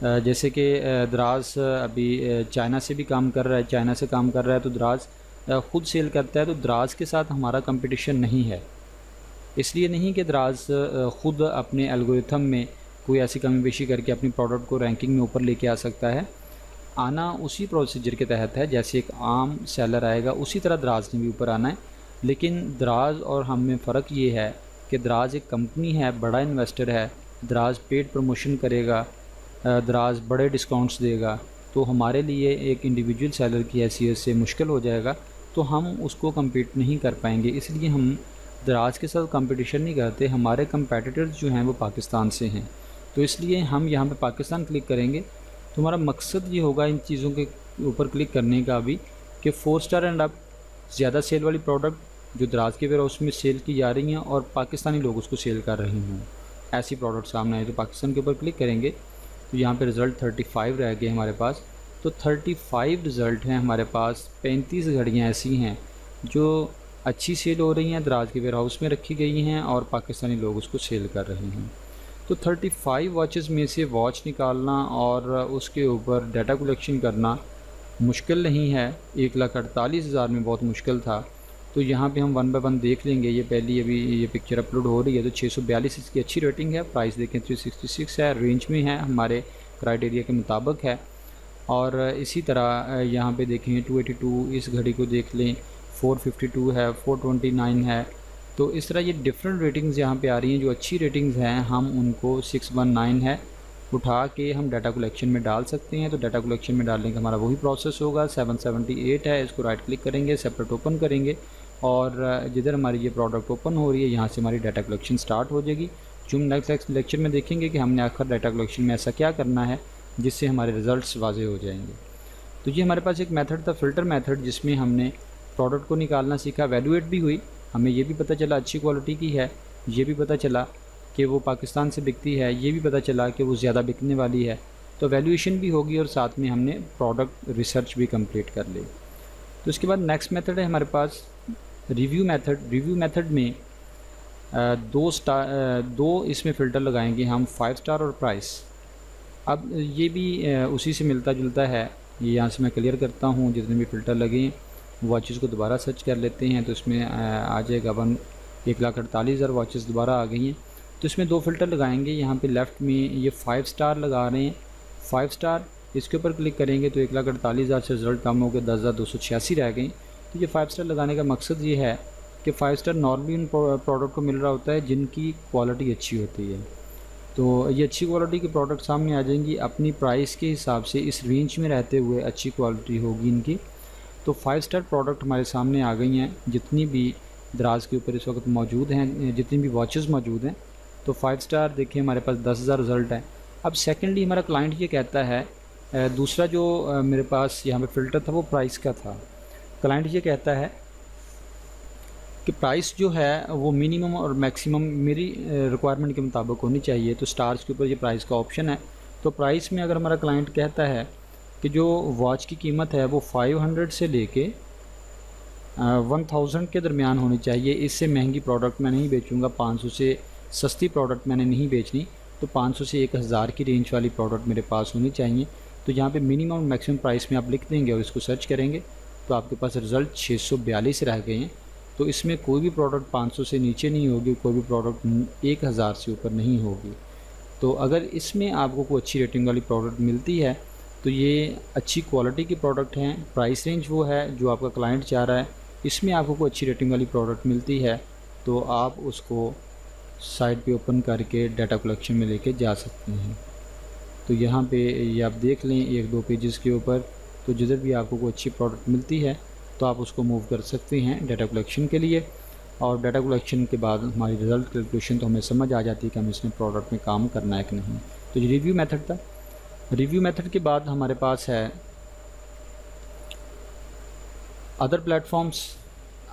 जैसे कि द्राज अभी चाइना से भी काम कर रहा है, चाइना से काम कर रहा है तो द्राज खुद सेल करता है। तो द्राज के साथ हमारा कंपटीशन नहीं है, इसलिए नहीं कि द्राज ख़ुद अपने एल्गोरिथम में कोई ऐसी कमी पेशी करके अपनी प्रोडक्ट को रैंकिंग में ऊपर लेके आ सकता है। आना उसी प्रोसीजर के तहत है, जैसे एक आम सेलर आएगा उसी तरह द्राज ने भी ऊपर आना है। लेकिन द्राज और हम में फ़र्क ये है कि द्राज एक कंपनी है, बड़ा इन्वेस्टर है, द्राज पेड प्रमोशन करेगा, द्राज बड़े डिस्काउंट्स देगा। तो हमारे लिए एक इंडिविजुअल सेलर की हैसियत से मुश्किल हो जाएगा, तो हम उसको कम्पीट नहीं कर पाएंगे। इसलिए हम द्राज के साथ कंपटीशन नहीं करते, हमारे कंपेटिटर्स जो हैं वो पाकिस्तान से हैं। तो इसलिए हम यहाँ पे पाकिस्तान क्लिक करेंगे। तो हमारा मकसद ये होगा इन चीज़ों के ऊपर क्लिक करने का भी कि 4 स्टार एंड अप ज़्यादा सेल वाली प्रोडक्ट जो द्राज के वेयर हाउस में सेल की जा रही हैं और पाकिस्तानी लोग उसको सेल कर रहे हों, ऐसी प्रोडक्ट सामने आए। तो पाकिस्तान के ऊपर क्लिक करेंगे तो यहाँ पे रिज़ल्ट 35 रह गए हमारे पास। तो 35 रिज़ल्ट हैं हमारे पास। 35 घड़ियाँ ऐसी हैं जो अच्छी सेल हो रही हैं, द्राज के वेयर हाउस में रखी गई हैं और पाकिस्तानी लोग उसको सेल कर रहे हैं। तो 35 वॉचेस में से वॉच निकालना और उसके ऊपर डाटा कलेक्शन करना मुश्किल नहीं है। 1,48,000 में बहुत मुश्किल था। तो यहाँ पे हम वन बाय वन देख लेंगे। ये पहली अभी ये पिक्चर अपलोड हो रही है। तो 642 इसकी अच्छी रेटिंग है, प्राइस देखें 366 है, रेंज में है, हमारे क्राइटेरिया के मुताबिक है। और इसी तरह यहाँ पे देखें 282 इस घड़ी को देख लें, 452 है, 429 है। तो इस तरह ये डिफरेंट रेटिंग्स यहाँ पे आ रही हैं। जो अच्छी रेटिंग्स हैं हम उनको 619 है उठा के हम डाटा कलेक्शन में डाल सकते हैं। तो डाटा कलेक्शन में डालने का हमारा वही प्रोसेस होगा। 778 है, इसको राइट क्लिक करेंगे, सेपरेट ओपन करेंगे और जिधर हमारी ये प्रोडक्ट ओपन हो रही है यहाँ से हमारी डाटा कलेक्शन स्टार्ट हो जाएगी। जो हम नेक्स्ट लेक्चर में देखेंगे कि हमने आखिर डाटा कलेक्शन में ऐसा क्या करना है जिससे हमारे रिज़ल्ट्स वाज़े हो जाएंगे। तो ये हमारे पास एक मेथड था फ़िल्टर मेथड, जिसमें हमने प्रोडक्ट को निकालना सीखा, वैल्यूएट भी हुई, हमें ये भी पता चला अच्छी क्वालिटी की है, ये भी पता चला कि वो पाकिस्तान से बिकती है, ये भी पता चला कि वो ज़्यादा बिकने वाली है। तो वैल्यूएशन भी होगी और साथ में हमने प्रोडक्ट रिसर्च भी कंप्लीट कर ली। तो इसके बाद नेक्स्ट मेथड है हमारे पास रिव्यू मेथड। रिव्यू मेथड में दो इसमें फ़िल्टर लगाएंगे हम, 5 स्टार और प्राइस। अब ये भी उसी से मिलता जुलता है। ये यहाँ से मैं क्लियर करता हूँ, जितने भी फ़िल्टर लगे वॉचेस को दोबारा सर्च कर लेते हैं तो इसमें आ जाएगा 1,48,000 वॉचेस दोबारा आ गई हैं। तो इसमें 2 फ़िल्टर लगाएंगे। यहाँ पे लेफ़्ट में ये 5 स्टार लगा रहे हैं, 5 स्टार, इसके ऊपर क्लिक करेंगे तो 1,48,000 से रिज़ल्ट कम हो गए, 10,286 रह गई। तो ये 5 स्टार लगाने का मकसद ये है कि 5 स्टार नॉर्मली उन प्रोडक्ट को मिल रहा होता है जिनकी क्वालिटी अच्छी होती है। तो ये अच्छी क्वालिटी के प्रोडक्ट सामने आ जाएंगी, अपनी प्राइस के हिसाब से इस रेंज में रहते हुए अच्छी क्वालिटी होगी इनकी। तो 5 स्टार प्रोडक्ट हमारे सामने आ गई हैं, जितनी भी दराज के ऊपर इस वक्त मौजूद हैं, जितनी भी वॉचेस मौजूद हैं। तो 5 स्टार देखिए हमारे पास 10,000 रिज़ल्ट है। अब सेकेंडली हमारा क्लाइंट ये कहता है, दूसरा जो मेरे पास यहाँ पे फ़िल्टर था वो प्राइस का था। क्लाइंट ये कहता है कि प्राइस जो है वो मिनिमम और मैक्सिमम मेरी रिक्वायरमेंट के मुताबिक होनी चाहिए। तो स्टार्स के ऊपर ये प्राइस का ऑप्शन है। तो प्राइस में अगर हमारा क्लाइंट कहता है कि जो वॉच की कीमत है वो 500 से लेके 1000 के दरमियान होनी चाहिए, इससे महंगी प्रोडक्ट मैं नहीं बेचूंगा, 500 से सस्ती प्रोडक्ट मैंने नहीं बेचनी, तो 500 से 1000 की रेंज वाली प्रोडक्ट मेरे पास होनी चाहिए। तो यहाँ पे मिनिमम और मैक्सिमम प्राइस में आप लिख देंगे और इसको सर्च करेंगे तो आपके पास रिज़ल्ट 642 रह गए हैं। तो इसमें कोई भी प्रोडक्ट 500 से नीचे नहीं होगी, कोई भी प्रोडक्ट 1000 से ऊपर नहीं होगी। तो अगर इसमें आपको कोई अच्छी रेटिंग वाली प्रोडक्ट मिलती है तो ये अच्छी क्वालिटी की प्रोडक्ट हैं, प्राइस रेंज वो है जो आपका क्लाइंट चाह रहा है, इसमें आपको कोई अच्छी रेटिंग वाली प्रोडक्ट मिलती है तो आप उसको साइट पे ओपन करके डाटा कलेक्शन में लेके जा सकते हैं। तो यहाँ पे ये आप देख लें 1-2 पेजेस के ऊपर, तो जिधर भी आपको कोई अच्छी प्रोडक्ट मिलती है तो आप उसको मूव कर सकते हैं डाटा कलेक्शन के लिए। और डाटा कलेक्शन के बाद हमारी रिज़ल्ट कैलकुलेशन तो हमें समझ आ जाती है कि हमें इसमें प्रोडक्ट में काम करना है कि नहीं। तो ये रिव्यू मेथड था। रिव्यू मेथड के बाद हमारे पास है अदर प्लेटफॉर्म्स।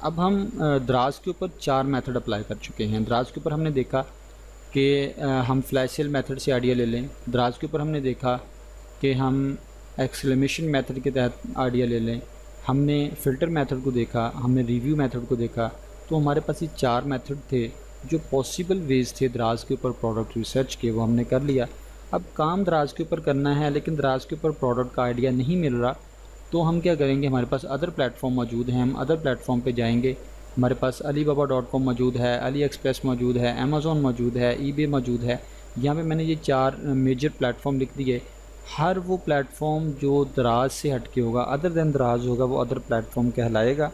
अब हम दराज के ऊपर 4 मेथड अप्लाई कर चुके हैं। दराज के ऊपर हमने देखा कि हम फ्लैश सेल मेथड से आइडिया ले लें। दराज के ऊपर हमने देखा कि हम एक्सक्लेमेशन मेथड के तहत आइडिया ले लें। हमने फ़िल्टर मेथड को देखा, हमने रिव्यू मेथड को देखा। तो हमारे पास ये 4 मेथड थे जो पॉसिबल वेज थे दराज के ऊपर प्रोडक्ट रिसर्च के, वो हमने कर लिया। अब काम दराज के ऊपर करना है लेकिन दराज के ऊपर प्रोडक्ट का आइडिया नहीं मिल रहा, तो हम क्या करेंगे, हमारे पास अदर प्लेटफॉर्म मौजूद हैं, हम अदर प्लेटफॉर्म पे जाएंगे। हमारे पास alibaba.com मौजूद है, अली एक्सप्रेस मौजूद है, अमेज़ॉन मौजूद है, eBay मौजूद है। यहाँ पे मैंने ये 4 मेजर प्लेटफॉर्म लिख दिए। हर वो प्लेटफॉर्म जो दराज से हटके होगा, अदर दैन दराज होगा, वो अदर प्लेटफॉर्म कहलाएगा।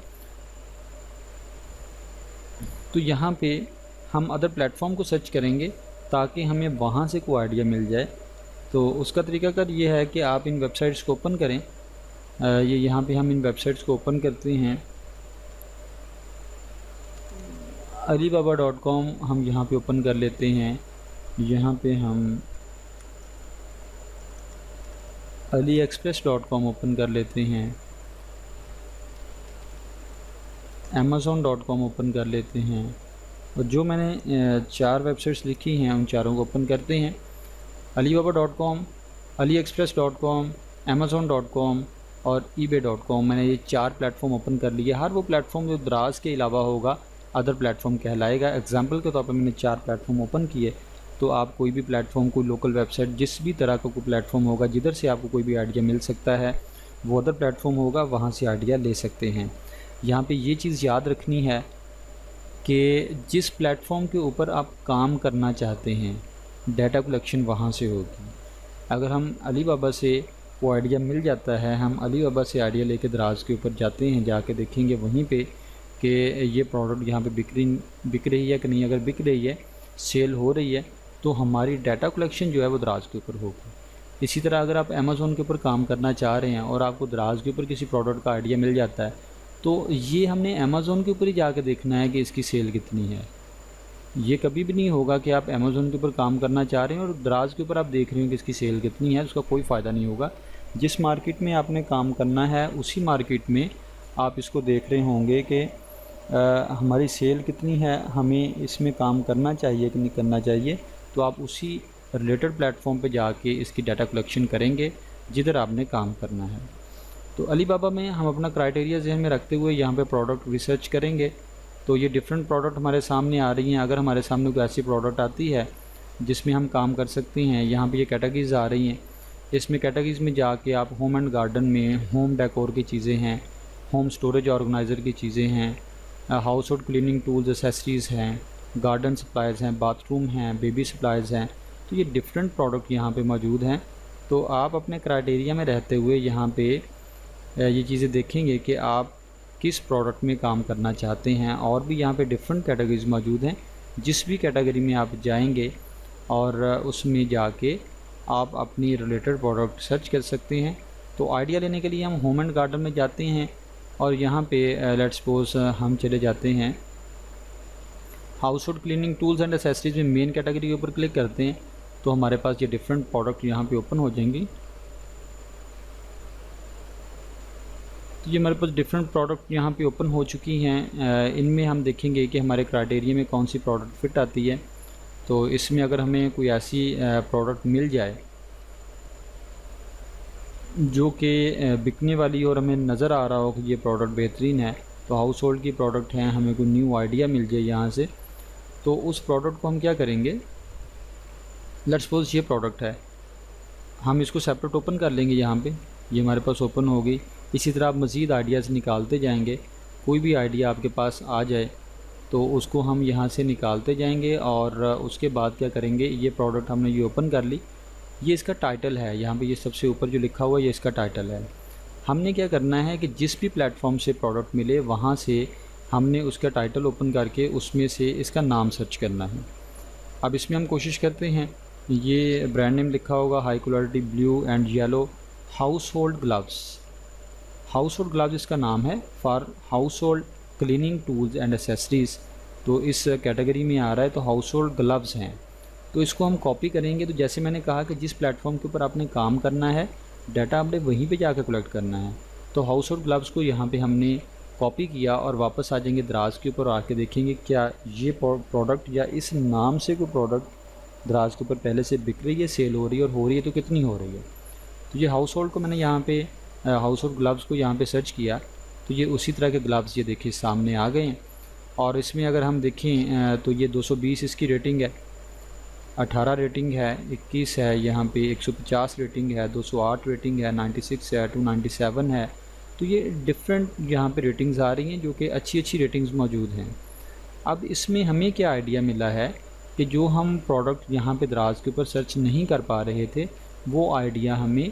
तो यहाँ पे हम अदर प्लेटफॉर्म को सर्च करेंगे ताकि हमें वहाँ से कोई आइडिया मिल जाए। तो उसका तरीकाकार ये है कि आप इन वेबसाइट्स को ओपन करें। ये यहाँ पे हम इन वेबसाइट्स को ओपन करते हैं। alibaba.com हम यहाँ पे ओपन कर लेते हैं। यहाँ पे हम aliexpress.com ओपन कर लेते हैं। amazon.com ओपन कर लेते हैं। और जो मैंने 4 वेबसाइट्स लिखी हैं उन चारों को ओपन करते हैं। alibaba.com, aliexpress.com, amazon.com और ebay.com, मैंने ये 4 प्लेटफॉर्म ओपन कर लिए। हर वो प्लेटफॉर्म जो दराज के अलावा होगा अदर प्लेटफॉर्म कहलाएगा। एग्जांपल के तौर पर मैंने 4 प्लेटफॉर्म ओपन किए। तो आप कोई भी प्लेटफॉर्म, कोई लोकल वेबसाइट, जिस भी तरह का कोई प्लेटफॉर्म होगा जिधर से आपको कोई भी आइडिया मिल सकता है वो अदर प्लेटफॉर्म होगा, वहाँ से आइडिया ले सकते हैं। यहाँ पे ये चीज़ याद रखनी है कि जिस प्लेटफॉर्म के ऊपर आप काम करना चाहते हैं डाटा कलेक्शन वहाँ से होगी। अगर हम अलीबाबा से वो आइडिया मिल जाता है, हम अलीबाबा से आइडिया लेके दराज के ऊपर जाते हैं, जाके देखेंगे वहीं पे कि ये प्रोडक्ट यहाँ पे बिक रही है कि नहीं। अगर बिक रही है, सेल हो रही है, तो हमारी डाटा कलेक्शन जो है वो दराज के ऊपर होगी। इसी तरह अगर आप अमेज़ोन के ऊपर काम करना चाह रहे हैं और आपको दराज के ऊपर किसी प्रोडक्ट का आइडिया मिल जाता है, तो ये हमने अमेज़ोन के ऊपर ही जाकर देखना है कि इसकी सेल कितनी है। ये कभी भी नहीं होगा कि आप अमेज़ोन के ऊपर काम करना चाह रहे हैं और दराज के ऊपर आप देख रहे हो कि इसकी सेल कितनी है, उसका कोई फ़ायदा नहीं होगा। जिस मार्केट में आपने काम करना है उसी मार्केट में आप इसको देख रहे होंगे कि हमारी सेल कितनी है, हमें इसमें काम करना चाहिए कि नहीं करना चाहिए। तो आप उसी रिलेटेड प्लेटफॉर्म पे जाके इसकी डाटा कलेक्शन करेंगे जिधर आपने काम करना है। तो अलीबाबा में हम अपना क्राइटेरिया ज़हन में रखते हुए यहाँ पे प्रोडक्ट रिसर्च करेंगे। तो ये डिफरेंट प्रोडक्ट हमारे सामने आ रही हैं। अगर हमारे सामने कोई ऐसी प्रोडक्ट आती है जिसमें हम काम कर सकते हैं, यहाँ पे ये कैटेगरीज़ आ रही हैं। इसमें कैटेगरीज़ में जाके आप होम एंड गार्डन में होम डेकोर की चीज़ें हैं, होम स्टोरेज ऑर्गेनाइज़र की चीज़ें हैं, house hold cleaning tools accessories हैं, गार्डन सप्लाइज़ हैं, बाथरूम हैं, बेबी सप्लाइज़ हैं। तो ये डिफरेंट प्रोडक्ट यहाँ पे मौजूद हैं। तो आप अपने क्राइटेरिया में रहते हुए यहाँ पे ये चीज़ें देखेंगे कि आप किस प्रोडक्ट में काम करना चाहते हैं। और भी यहाँ पे डिफरेंट कैटेगरीज मौजूद हैं। जिस भी कैटेगरी में आप जाएंगे और उसमें जाके आप अपनी रिलेटेड प्रोडक्ट सर्च कर सकते हैं। तो आइडिया लेने के लिए हम होम एंड गार्डन में जाते हैं और यहाँ पे लेट्स सपोज हम चले जाते हैं house hold cleaning tools and accessories में मेन कैटेगरी के ऊपर क्लिक करते हैं। तो हमारे पास ये डिफरेंट प्रोडक्ट यहाँ पे ओपन हो जाएंगी। तो ये हमारे पास डिफरेंट प्रोडक्ट यहाँ पे ओपन हो चुकी हैं। इनमें हम देखेंगे कि हमारे क्राइटेरिया में कौन सी प्रोडक्ट फिट आती है। तो इसमें अगर हमें कोई ऐसी प्रोडक्ट मिल जाए जो कि बिकने वाली और हमें नज़र आ रहा हो कि ये प्रोडक्ट बेहतरीन है, तो हाउस होल्ड की प्रोडक्ट है, हमें कोई न्यू आइडिया मिल जाए यहाँ से, तो उस प्रोडक्ट को हम क्या करेंगे, लेट्स सपोज ये प्रोडक्ट है, हम इसको सेपरेट ओपन कर लेंगे। यहाँ पे ये हमारे पास ओपन हो गई। इसी तरह आप मज़ीद आइडियाज़ निकालते जाएंगे। कोई भी आइडिया आपके पास आ जाए तो उसको हम यहाँ से निकालते जाएंगे और उसके बाद क्या करेंगे, ये प्रोडक्ट हमने ये ओपन कर ली, ये इसका टाइटल है। यहाँ पे ये सबसे ऊपर जो लिखा हुआ है ये इसका टाइटल है। हमने क्या करना है कि जिस भी प्लेटफॉर्म से प्रोडक्ट मिले वहाँ से हमने उसका टाइटल ओपन करके उसमें से इसका नाम सर्च करना है। अब इसमें हम कोशिश करते हैं, ये ब्रांड नेम लिखा होगा high quality blue and yellow house hold gloves. House hold gloves इसका नाम है, for house hold cleaning tools and accessories. तो इस कैटेगरी में आ रहा है, तो हाउस होल्ड ग्लव्स हैं। तो इसको हम कॉपी करेंगे। तो जैसे मैंने कहा कि जिस प्लेटफॉर्म के ऊपर आपने काम करना है, डाटा आपने वहीं पे जाकर कलेक्ट करना है। तो हाउस होल्ड ग्लव्स को यहाँ पे हमने कॉपी किया और वापस आ जाएंगे दराज के ऊपर, आके देखेंगे क्या ये प्रोडक्ट या इस नाम से कोई प्रोडक्ट दराज के ऊपर पहले से बिक रही है, सेल हो रही है, और हो रही है तो कितनी हो रही है। तो ये हाउस होल्ड को मैंने यहाँ पे हाउस होल्ड ग्लव्स को यहाँ पे सर्च किया, तो ये उसी तरह के ग्लव्स ये देखिए सामने आ गए हैं। और इसमें अगर हम देखें तो ये 220 इसकी रेटिंग है, 18 रेटिंग है, 21 है, यहाँ पे 150 रेटिंग है, 208 रेटिंग है, 96 है, 297 है। तो ये डिफरेंट यहाँ पे रेटिंग्स आ रही हैं जो कि अच्छी अच्छी रेटिंग्स मौजूद हैं। अब इसमें हमें क्या आइडिया मिला है कि जो हम प्रोडक्ट यहाँ पे दराज के ऊपर सर्च नहीं कर पा रहे थे, वो आइडिया हमें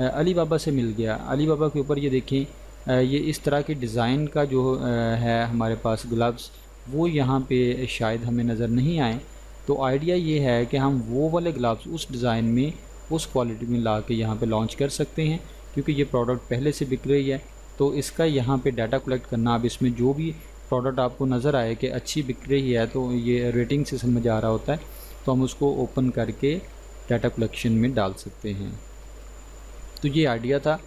अलीबाबा से मिल गया। अलीबाबा के ऊपर ये देखें, ये इस तरह के डिज़ाइन का जो है हमारे पास ग्लव्स, वो यहाँ पे शायद हमें नज़र नहीं आए। तो आइडिया ये है कि हम वो वाले ग्लव्स उस डिज़ाइन में, उस क्वालिटी में ला के यहाँ पे लॉन्च कर सकते हैं, क्योंकि ये प्रोडक्ट पहले से बिक रही है। तो इसका यहाँ पे डाटा कलेक्ट करना, अब इसमें जो भी प्रोडक्ट आपको नज़र आए कि अच्छी बिक रही है, तो ये रेटिंग से समझ आ रहा होता है, तो हम उसको ओपन करके डाटा कलेक्शन में डाल सकते हैं। तो ये आइडिया था।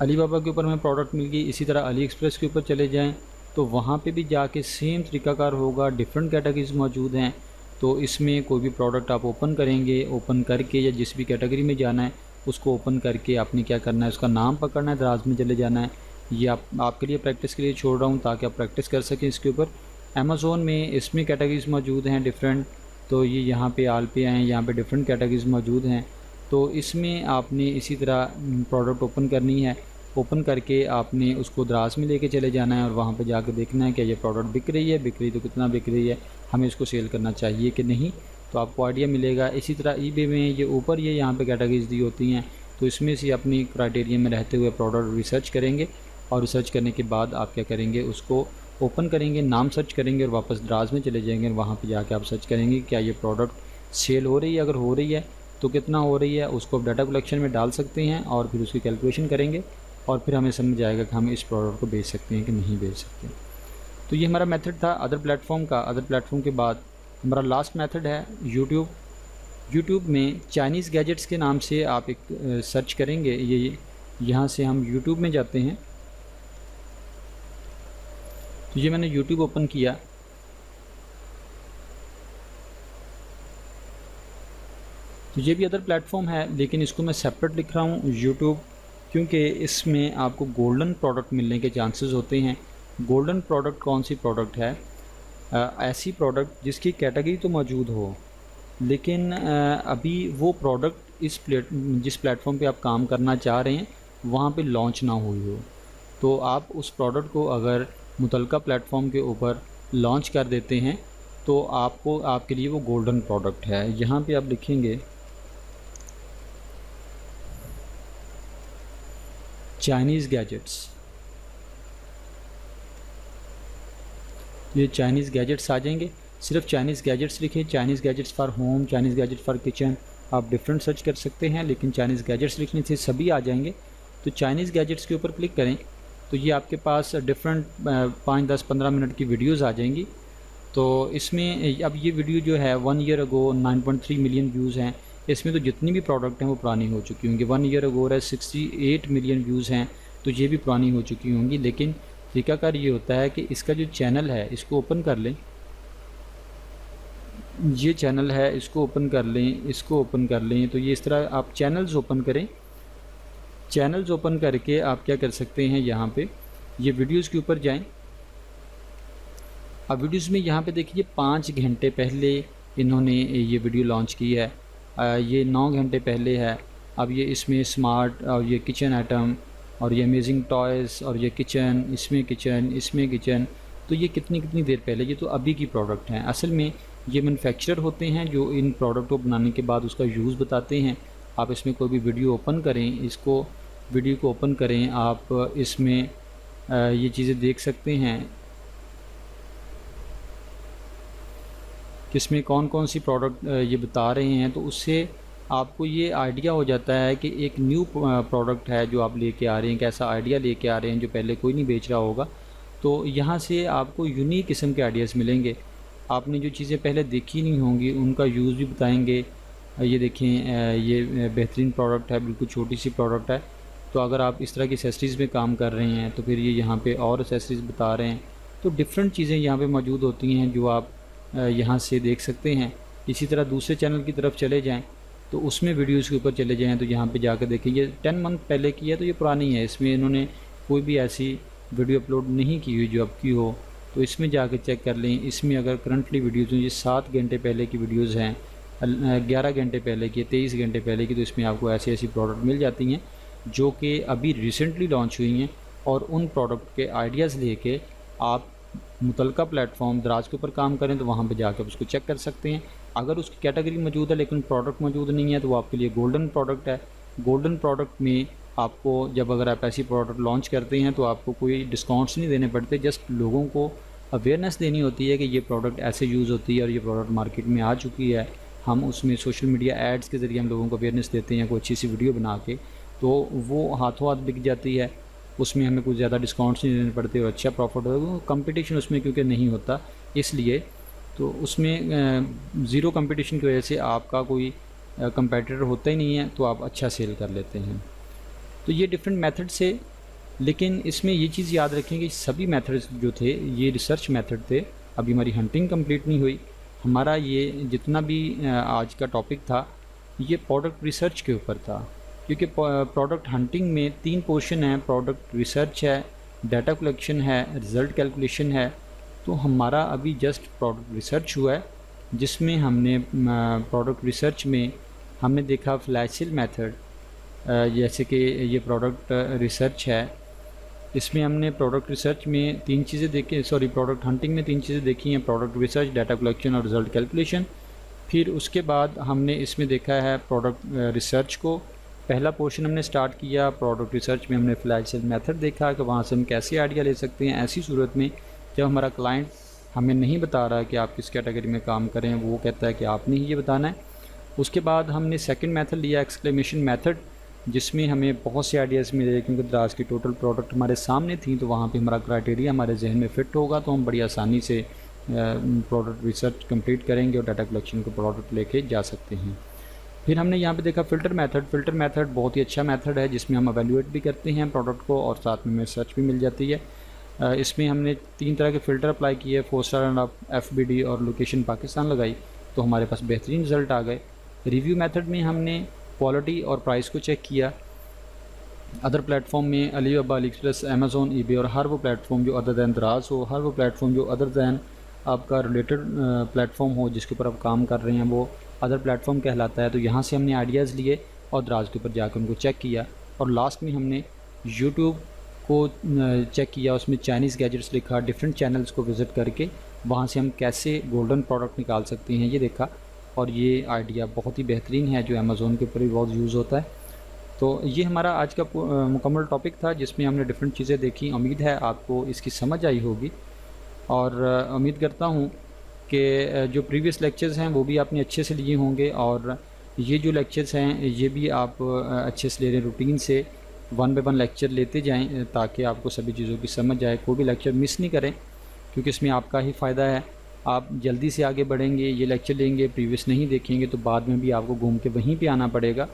अलीबाबा के ऊपर हमें प्रोडक्ट मिल गई। इसी तरह अली एक्सप्रेस के ऊपर चले जाएं तो वहाँ पे भी जाके सेम तरीक़ाकार होगा, डिफरेंट कैटेगरीज मौजूद हैं। तो इसमें कोई भी प्रोडक्ट आप ओपन करेंगे, ओपन करके या जिस भी कैटेगरी में जाना है उसको ओपन करके आपने क्या करना है, उसका नाम पकड़ना है, दराज में चले जाना है। ये आपके लिए प्रैक्टिस के लिए छोड़ रहा हूँ ताकि आप प्रैक्टिस कर सकें इसके ऊपर। अमेज़ोन में इसमें कैटेगरीज मौजूद हैं डिफरेंट, तो ये यहाँ पे आल पे आएँ, यहाँ पे डिफरेंट कैटेगरीज मौजूद हैं। तो इसमें आपने इसी तरह प्रोडक्ट ओपन करनी है, ओपन करके आपने उसको दराज में लेके चले जाना है और वहाँ पे जाकर देखना है कि ये प्रोडक्ट बिक रही है, बिक रही तो कितना बिक रही है, हमें इसको सेल करना चाहिए कि नहीं, तो आपको आइडिया मिलेगा। इसी तरह ईबे में ये ऊपर ये यहाँ पे कैटेगरीज दी होती हैं, तो इसमें से अपनी क्राइटेरिया में रहते हुए प्रोडक्ट रिसर्च करेंगे और रिसर्च करने के बाद आप क्या करेंगे, उसको ओपन करेंगे, नाम सर्च करेंगे और वापस दराज में चले जाएंगे और वहाँ पर जाके आप सर्च करेंगे क्या ये प्रोडक्ट सेल हो रही है, अगर हो रही है तो कितना हो रही है उसको आप डाटा कलेक्शन में डाल सकते हैं और फिर उसकी कैलकुलेशन करेंगे और फिर हमें समझ आएगा कि हम इस प्रोडक्ट को बेच सकते हैं कि नहीं बेच सकते। तो ये हमारा मेथड था अदर प्लेटफॉर्म का। अदर प्लेटफॉर्म के बाद हमारा लास्ट मेथड है यूट्यूब। यूट्यूब में चाइनीज़ गैजेट्स के नाम से आप एक सर्च करेंगे। ये यहाँ से हम यूट्यूब में जाते हैं, तो ये मैंने यूट्यूब ओपन किया। तो ये भी अदर प्लेटफॉर्म है लेकिन इसको मैं सेपरेट लिख रहा हूँ यूट्यूब, क्योंकि इसमें आपको गोल्डन प्रोडक्ट मिलने के चांसेस होते हैं। गोल्डन प्रोडक्ट कौन सी प्रोडक्ट है? ऐसी प्रोडक्ट जिसकी कैटेगरी तो मौजूद हो लेकिन अभी वो प्रोडक्ट जिस प्लेटफॉर्म पे आप काम करना चाह रहे हैं वहाँ पे लॉन्च ना हुई हो। तो आप उस प्रोडक्ट को अगर मुतलका प्लेटफॉर्म के ऊपर लॉन्च कर देते हैं तो आपके लिए वो गोल्डन प्रोडक्ट है। यहाँ पे आप लिखेंगे चाइनीज़ गैजेट्स। ये चाइनीज़ गैजेट्स आ जाएंगे। सिर्फ चाइनीज़ गैजेट्स लिखें, Chinese gadgets for home, Chinese gadget for kitchen, आप डिफरेंट सर्च कर सकते हैं लेकिन चाइनीज़ गैजेट्स लिखने से सभी आ जाएंगे। तो चाइनीज़ गैजेट्स के ऊपर क्लिक करें तो ये आपके पास डिफरेंट 5, 10, 15 मिनट की वीडियोज़ आ जाएंगी। तो इसमें अब ये वीडियो जो है 1 ईयर अगो 9.3 मिलियन व्यूज़ हैं। इसमें तो जितनी भी प्रोडक्ट हैं वो पुरानी हो चुकी होंगी। 1 ईयर अगो है 68 मिलियन व्यूज़ हैं, तो ये भी पुरानी हो चुकी होंगी। लेकिन तरीकाकार ये होता है कि इसका जो चैनल है इसको ओपन कर लें। ये चैनल है, इसको ओपन कर लें, इसको ओपन कर लें। तो ये इस तरह आप चैनल्स ओपन करें। चैनल्स ओपन करके आप क्या कर सकते हैं, यहाँ पे ये वीडियोस के ऊपर जाएं। अब वीडियोस में यहाँ पे देखिए 5 घंटे पहले इन्होंने ये वीडियो लॉन्च की है। ये 9 घंटे पहले है। अब ये इसमें स्मार्ट और ये किचन आइटम और ये अमेजिंग टॉयज़ और ये किचन, इसमें किचन। तो ये कितनी देर पहले, ये तो अभी की प्रोडक्ट हैं। असल में ये मैन्युफैक्चरर होते हैं जो इन प्रोडक्ट को बनाने के बाद उसका यूज़ बताते हैं। आप इसमें कोई भी वीडियो ओपन करें, वीडियो को ओपन करें, आप इसमें ये चीज़ें देख सकते हैं कि इसमें कौन सी प्रोडक्ट ये बता रहे हैं। तो उससे आपको ये आइडिया हो जाता है कि एक न्यू प्रोडक्ट है जो आप लेके आ रहे हैं, कैसा आइडिया लेके आ रहे हैं जो पहले कोई नहीं बेच रहा होगा। तो यहाँ से आपको यूनिक किस्म के आइडियाज़ मिलेंगे। आपने जो चीज़ें पहले देखी नहीं होंगी उनका यूज़ भी बताएंगे। ये देखें, ये बेहतरीन प्रोडक्ट है, बिल्कुल छोटी सी प्रोडक्ट है। तो अगर आप इस तरह की एक्सेसरीज़ में काम कर रहे हैं तो फिर ये यहाँ पे और एक्सेसरीज़ बता रहे हैं। तो डिफरेंट चीज़ें यहाँ पे मौजूद होती हैं जो आप यहाँ से देख सकते हैं। इसी तरह दूसरे चैनल की तरफ चले जाएँ तो उसमें वीडियोस के ऊपर चले जाएँ तो यहाँ पे जाकर देखें ये 10 मंथ पहले की है, तो ये पुरानी है। इसमें इन्होंने कोई भी ऐसी वीडियो अपलोड नहीं की हुई जो अब की हो। तो इसमें जाकर चेक कर लें। इसमें अगर करंटली वीडियोज़ हैं, ये 7 घंटे पहले की वीडियोज़ हैं, 11 घंटे पहले की, 23 घंटे पहले की। तो इसमें आपको ऐसी प्रोडक्ट मिल जाती हैं जो कि अभी रिसेंटली लॉन्च हुई हैं और उन प्रोडक्ट के आइडियाज़ लेके आप मुतलका प्लेटफॉर्म दराज के ऊपर काम करें तो वहाँ पे जाकर उसको चेक कर सकते हैं। अगर उसकी कैटेगरी मौजूद है लेकिन प्रोडक्ट मौजूद नहीं है तो वो आपके लिए गोल्डन प्रोडक्ट है। गोल्डन प्रोडक्ट में आपको जब अगर आप ऐसी प्रोडक्ट लॉन्च करते हैं तो आपको कोई डिस्काउंट्स नहीं देने पड़ते, जस्ट लोगों को अवेयरनेस देनी होती है कि ये प्रोडक्ट ऐसे यूज़ होती है और ये प्रोडक्ट मार्केट में आ चुकी है। हम उसमें सोशल मीडिया एड्स के ज़रिए हम लोगों को अवेयरनेस देते हैं कोई अच्छी सी वीडियो बना के, तो वो हाथों हाथ बिक जाती है। उसमें हमें कुछ ज़्यादा डिस्काउंट्स नहीं देने पड़ते और अच्छा प्रॉफिट होगा। कंपटीशन उसमें क्योंकि नहीं होता इसलिए, तो उसमें ज़ीरो कंपटीशन की वजह से आपका कोई कंपेटिटर होता ही नहीं है, तो आप अच्छा सेल कर लेते हैं। तो ये डिफरेंट मेथड से, लेकिन इसमें ये चीज़ याद रखें कि सभी मेथड्स जो थे ये रिसर्च मेथड थे। अभी हमारी हंटिंग कंप्लीट नहीं हुई। हमारा ये जितना भी आज का टॉपिक था ये प्रोडक्ट रिसर्च के ऊपर था, क्योंकि प्रोडक्ट हंटिंग में 3 पोर्शन हैं। प्रोडक्ट रिसर्च है, डाटा कलेक्शन है, रिज़ल्ट कैलकुलेशन है। तो हमारा अभी जस्ट प्रोडक्ट रिसर्च हुआ है जिसमें हमने प्रोडक्ट रिसर्च में हमने देखा फ्लैश सेल मेथड। जैसे कि ये प्रोडक्ट रिसर्च है, इसमें हमने प्रोडक्ट रिसर्च में 3 चीज़ें देखी, प्रोडक्ट हंटिंग में 3 चीज़ें देखी हैं, प्रोडक्ट रिसर्च, डाटा कलेक्शन और रिज़ल्ट कैलकुलेशन। फिर उसके बाद हमने इसमें देखा है प्रोडक्ट रिसर्च को, पहला पोर्शन हमने स्टार्ट किया। प्रोडक्ट रिसर्च में हमने फ्लैश सेल मेथड देखा कि वहाँ से हम कैसे आइडिया ले सकते हैं ऐसी सूरत में जब हमारा क्लाइंट हमें नहीं बता रहा कि आप किस कैटेगरी में काम करें, वो कहता है कि आपने ही ये बताना है। उसके बाद हमने सेकंड मेथड लिया एक्सक्लेमेशन मेथड, जिसमें हमें बहुत से आइडियाज़ मिले, क्योंकि दराज की टोटल प्रोडक्ट हमारे सामने थी, तो वहाँ पे हमारा क्राइटेरिया हमारे जहन में फ़िट होगा, तो हम बड़ी आसानी से प्रोडक्ट रिसर्च कंप्लीट करेंगे और डाटा कलेक्शन को प्रोडक्ट लेके जा सकते हैं। फिर हमने यहाँ पे देखा फ़िल्टर मेथड। फ़िल्टर मेथड बहुत ही अच्छा मेथड है, जिसमें हम एवेल्यूएट भी करते हैं प्रोडक्ट को और साथ में सर्च भी मिल जाती है। इसमें हमने 3 तरह के फ़िल्टर अप्लाई किए, 4 स्टार एंड FBD और लोकेशन पाकिस्तान लगाई, तो हमारे पास बेहतरीन रिज़ल्ट आ गए। रिव्यू मेथड में हमने क्वालिटी और प्राइस को चेक किया। अदर प्लेटफॉर्म में अलीबाबा, अलीएक्सप्रेस, अमेज़ॉन, ईबे और हर वो प्लेटफॉर्म जो अदर दैन दराज हो, हर वो प्लेटफॉर्म जो अदर दैन आपका रिलेटेड प्लेटफॉर्म हो जिसके ऊपर आप काम कर रहे हैं, वो अदर प्लेटफॉर्म कहलाता है। तो यहाँ से हमने आइडियाज़ लिए और दराज के ऊपर जाकर उनको चेक किया। और लास्ट में हमने यूट्यूब को चेक किया, उसमें चाइनीज़ गैजेट्स लिखा, डिफरेंट चैनल्स को विज़िट करके वहाँ से हम कैसे गोल्डन प्रोडक्ट निकाल सकते हैं ये देखा। और ये आइडिया बहुत ही बेहतरीन है जो अमेज़ॉन के ऊपर भी बहुत यूज़ होता है। तो ये हमारा आज का मुकम्मल टॉपिक था, जिसमें हमने डिफरेंट चीज़ें देखी। उम्मीद है आपको इसकी समझ आई होगी और उम्मीद करता हूँ कि जो प्रीवियस लेक्चर्स हैं वो भी आपने अच्छे से लिए होंगे, और ये जो लेक्चर्स हैं ये भी आप अच्छे से ले रहे, रूटीन से 1 बाय 1 लेक्चर लेते जाएं ताकि आपको सभी चीज़ों की समझ आए। कोई भी लेक्चर मिस नहीं करें, क्योंकि इसमें आपका ही फ़ायदा है। आप जल्दी से आगे बढ़ेंगे, ये लेक्चर लेंगे, प्रीवियस नहीं देखेंगे, तो बाद में भी आपको घूम के वहीं पे आना पड़ेगा,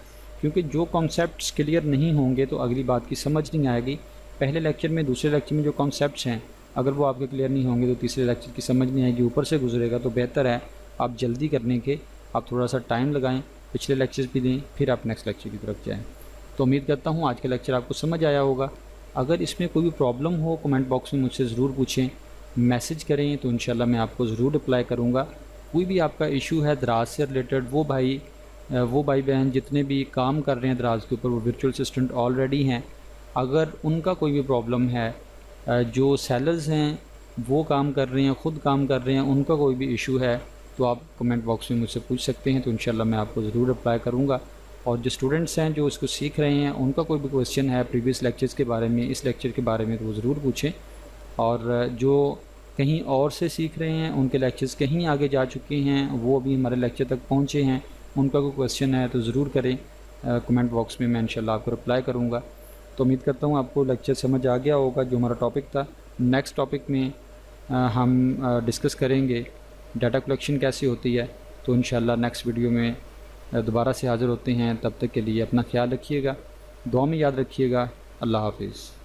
क्योंकि जो कॉन्सेप्ट्स क्लियर नहीं होंगे तो अगली बात की समझ नहीं आएगी। पहले लेक्चर में, दूसरे लेक्चर में जो कॉन्सेप्ट्स हैं अगर वो आपके क्लियर नहीं होंगे तो तीसरे लेक्चर की समझ नहीं आएगी, ऊपर से गुजरेगा। तो बेहतर है आप जल्दी करने के आप थोड़ा सा टाइम लगाएं, पिछले लेक्चर्स भी दें, फिर आप नेक्स्ट लेक्चर की तरफ जाएँ। तो उम्मीद करता हूँ आज का लेक्चर आपको समझ आया होगा। अगर इसमें कोई भी प्रॉब्लम हो कमेंट बॉक्स में मुझसे ज़रूर पूछें, मैसेज करें तो इंशाल्लाह मैं आपको ज़रूर रिप्लाई करूँगा। कोई भी आपका इशू है दराज से रिलेटेड, वो भाई बहन जितने भी काम कर रहे हैं दराज के ऊपर, वो वर्चुअल असिस्टेंट ऑलरेडी हैं, अगर उनका कोई भी प्रॉब्लम है, जो सेलर्स हैं वो काम कर रहे हैं, ख़ुद काम कर रहे हैं, उनका कोई भी इशू है तो आप कमेंट बॉक्स में मुझसे पूछ सकते हैं, तो इंशाल्लाह मैं आपको ज़रूर रिप्लाई करूँगा। और जो स्टूडेंट्स हैं जो इसको सीख रहे हैं, उनका कोई भी क्वेश्चन है प्रीवियस लेक्चर्स के बारे में, इस लेक्चर के बारे में, तो वो ज़रूर पूछें। और जो कहीं और से सीख रहे हैं, उनके लेक्चर्स कहीं आगे जा चुके हैं, वो अभी हमारे लेक्चर तक पहुँचे हैं, उनका कोई क्वेश्चन है तो ज़रूर करें कमेंट बॉक्स में, मैं इंशाल्लाह आपको रिप्लाई करूँगा। तो उम्मीद करता हूँ आपको लेक्चर समझ आ गया होगा जो हमारा टॉपिक था। नेक्स्ट टॉपिक में हम डिस्कस करेंगे डाटा कलेक्शन कैसे होती है। तो इंशाल्लाह नेक्स्ट वीडियो में दोबारा से हाज़िर होते हैं। तब तक के लिए अपना ख्याल रखिएगा, दुआ में याद रखिएगा। अल्लाह हाफिज़।